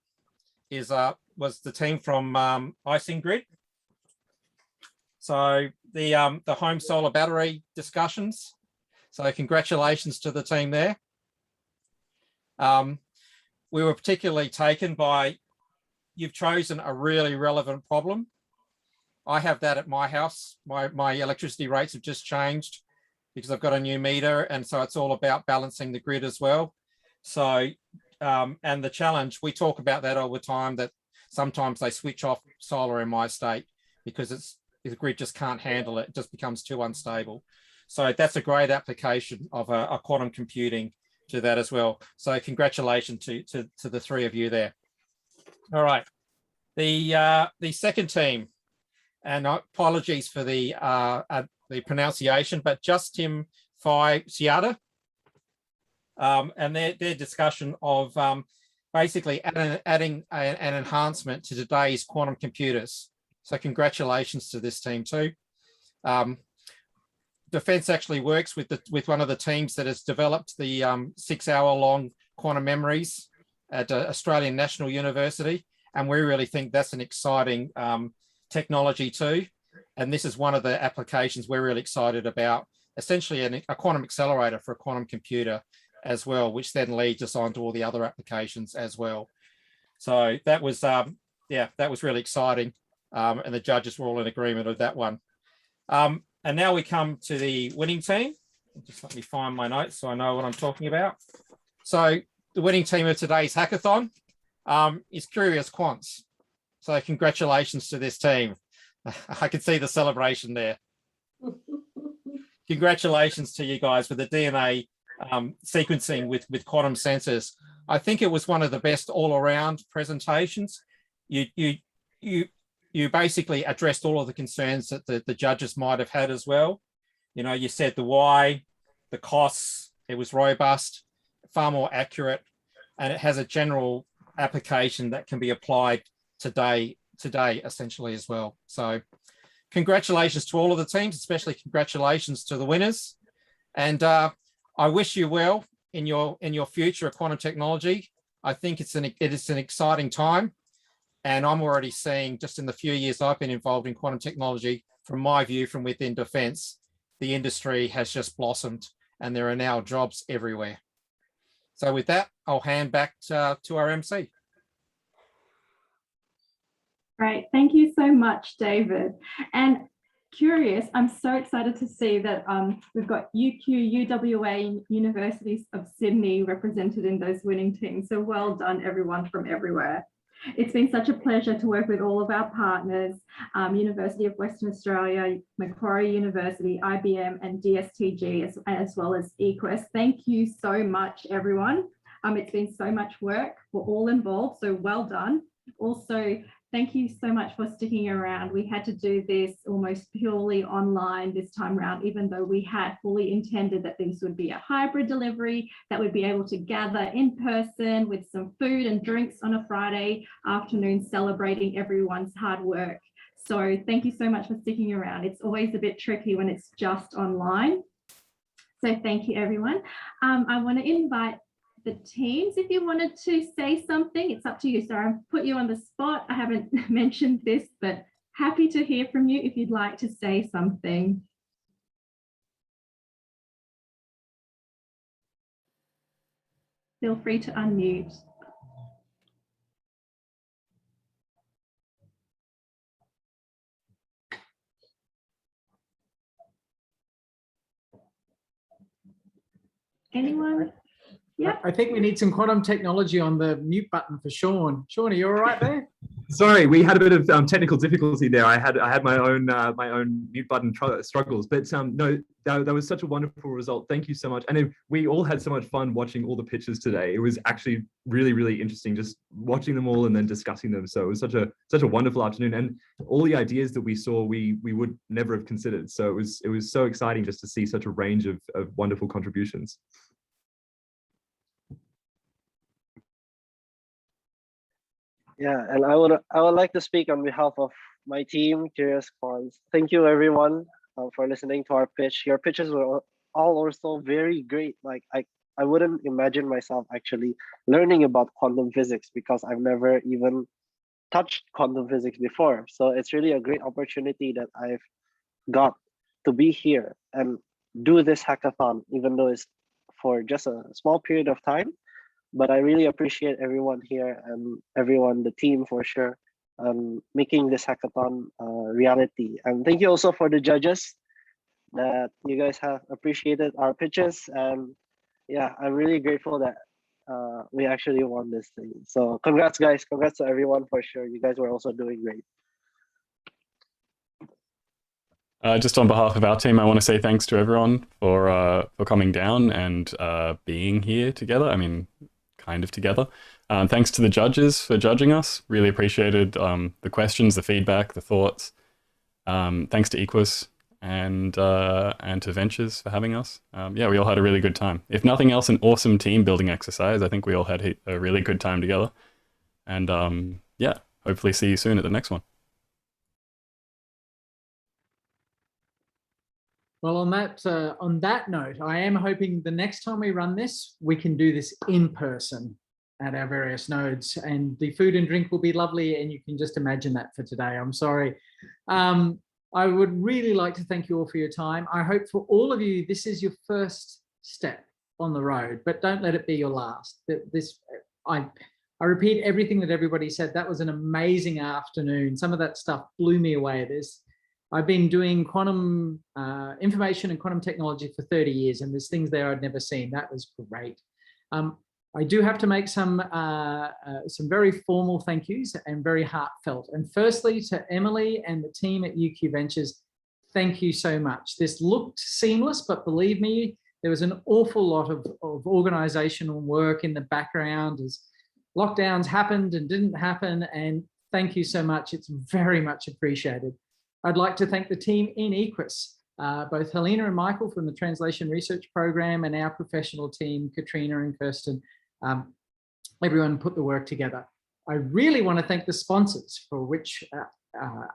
was the team from Isengrid. So the home solar battery discussions. So congratulations to the team there. We were particularly taken by, you've chosen a really relevant problem. I have that at my house. My electricity rates have just changed because I've got a new meter. And so it's all about balancing the grid as well. So, and the challenge, we talk about that all the time, that sometimes they switch off solar in my state because the grid just can't handle it. It just becomes too unstable. So that's a great application of a quantum computing to that as well. So congratulations to the three of you there. All right, the second team, and apologies for the pronunciation, but just Timfi Center, and their discussion of basically adding an enhancement to today's quantum computers. So congratulations to this team too. Defence actually works with one of the teams that has developed the 6-hour-long quantum memories at Australian National University, and we really think that's an exciting technology too. And this is one of the applications we're really excited about, essentially a quantum accelerator for a quantum computer as well, which then leads us on to all the other applications as well. So that was, yeah, that was really exciting. And the judges were all in agreement of that one. And now we come to the winning team. Just let me find my notes so I know what I'm talking about. So the winning team of today's hackathon is Curious Quants. So congratulations to this team. I can see the celebration there. Congratulations to you guys for the DNA sequencing with quantum sensors. I think it was one of the best all-around presentations. You basically addressed all of the concerns that the judges might have had as well. You know, you said the why, the costs, it was robust, far more accurate, and it has a general application that can be applied today essentially as well. So congratulations to all of the teams, especially congratulations to the winners. And I wish you well in your future of quantum technology. I think it is an exciting time. And I'm already seeing, just in the few years I've been involved in quantum technology, from my view from within defence, the industry has just blossomed and there are now jobs everywhere. So with that, I'll hand back to our MC. Great, thank you so much, David. And Curious, I'm so excited to see that we've got UQ, UWA, and Universities of Sydney represented in those winning teams. So well done, everyone from everywhere. It's been such a pleasure to work with all of our partners, University of Western Australia, Macquarie University, IBM, and DSTG, as well as EQUS. Thank you so much, everyone. It's been so much work for all involved, so well done. Also, thank you so much for sticking around. We had to do this almost purely online this time around, even though we had fully intended that this would be a hybrid delivery, that we'd be able to gather in person with some food and drinks on a Friday afternoon, celebrating everyone's hard work. So thank you so much for sticking around. It's always a bit tricky when it's just online. So thank you, everyone. I want to invite the teams, if you wanted to say something, it's up to you. So I've put you on the spot. I haven't mentioned this, but happy to hear from you if you'd like to say something. Feel free to unmute. Anyone? Yeah. I think we need some quantum technology on the mute button for Sean. Sean, are you all right there? Sorry, we had a bit of technical difficulty there. I had my own mute button struggles, but no, that was such a wonderful result. Thank you so much, and we all had so much fun watching all the pitches today. It was actually really interesting just watching them all and then discussing them. So it was such a wonderful afternoon, and all the ideas that we saw we would never have considered. So it was so exciting just to see such a range of wonderful contributions. Yeah, and I would like to speak on behalf of my team, Curious Quants. Thank you, everyone, for listening to our pitch. Your pitches were all also very great. Like I wouldn't imagine myself actually learning about quantum physics because I've never even touched quantum physics before. So it's really a great opportunity that I've got to be here and do this hackathon, even though it's for just a small period of time. But I really appreciate everyone here and the team for sure, making this hackathon reality. And thank you also for the judges that you guys have appreciated our pitches. And yeah, I'm really grateful that we actually won this thing. So congrats, guys. Congrats to everyone for sure. You guys were also doing great. Just on behalf of our team, I want to say thanks to everyone for coming down and being here together. I mean, kind of together. Thanks to the judges for judging us. Really appreciated the questions, the feedback, the thoughts. Thanks to EQUUS and to Ventures for having us. Yeah, we all had a really good time. If nothing else, an awesome team building exercise. I think we all had a really good time together. And yeah, hopefully see you soon at the next one. Well, on that note, I am hoping the next time we run this, we can do this in person at our various nodes, and the food and drink will be lovely, and you can just imagine that for today. I'm sorry. I would really like to thank you all for your time. I hope for all of you, this is your first step on the road, but don't let it be your last. I repeat everything that everybody said. That was an amazing afternoon. Some of that stuff blew me away. I've been doing quantum information and quantum technology for 30 years, and there's things there I'd never seen. That was great. I do have to make some very formal thank yous and very heartfelt. And firstly, to Emily and the team at UQ Ventures, thank you so much. This looked seamless, but believe me, there was an awful lot of organizational work in the background as lockdowns happened and didn't happen. And thank you so much. It's very much appreciated. I'd like to thank the team in EQUUS, both Helena and Michael from the Translation Research Program, and our professional team, Katrina and Kirsten. Everyone put the work together. I really want to thank the sponsors, for which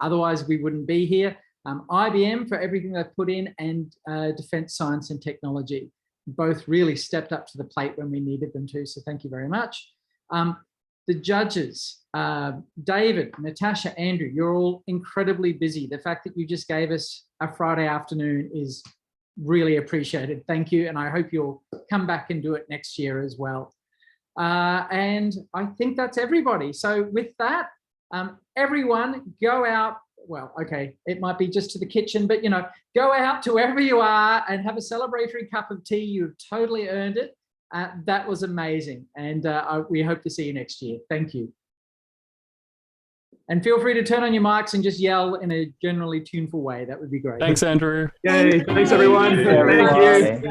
otherwise we wouldn't be here. IBM for everything they've put in, and Defence Science and Technology. Both really stepped up to the plate when we needed them to, so thank you very much. The judges, David, Natasha, Andrew, you're all incredibly busy. The fact that you just gave us a Friday afternoon is really appreciated. Thank you. And I hope you'll come back and do it next year as well. And I think that's everybody. So with that, everyone go out. Well, okay, it might be just to the kitchen, but go out to wherever you are and have a celebratory cup of tea. You've totally earned it. That was amazing, and we hope to see you next year. Thank you. And feel free to turn on your mics and just yell in a generally tuneful way. That would be great. Thanks, Andrew. Yay, thanks everyone. Thank you.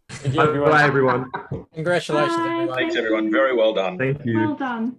Thank you, everyone. Bye, everyone. Congratulations, everyone. Thanks, everyone. Very well done. Thank you. Well done.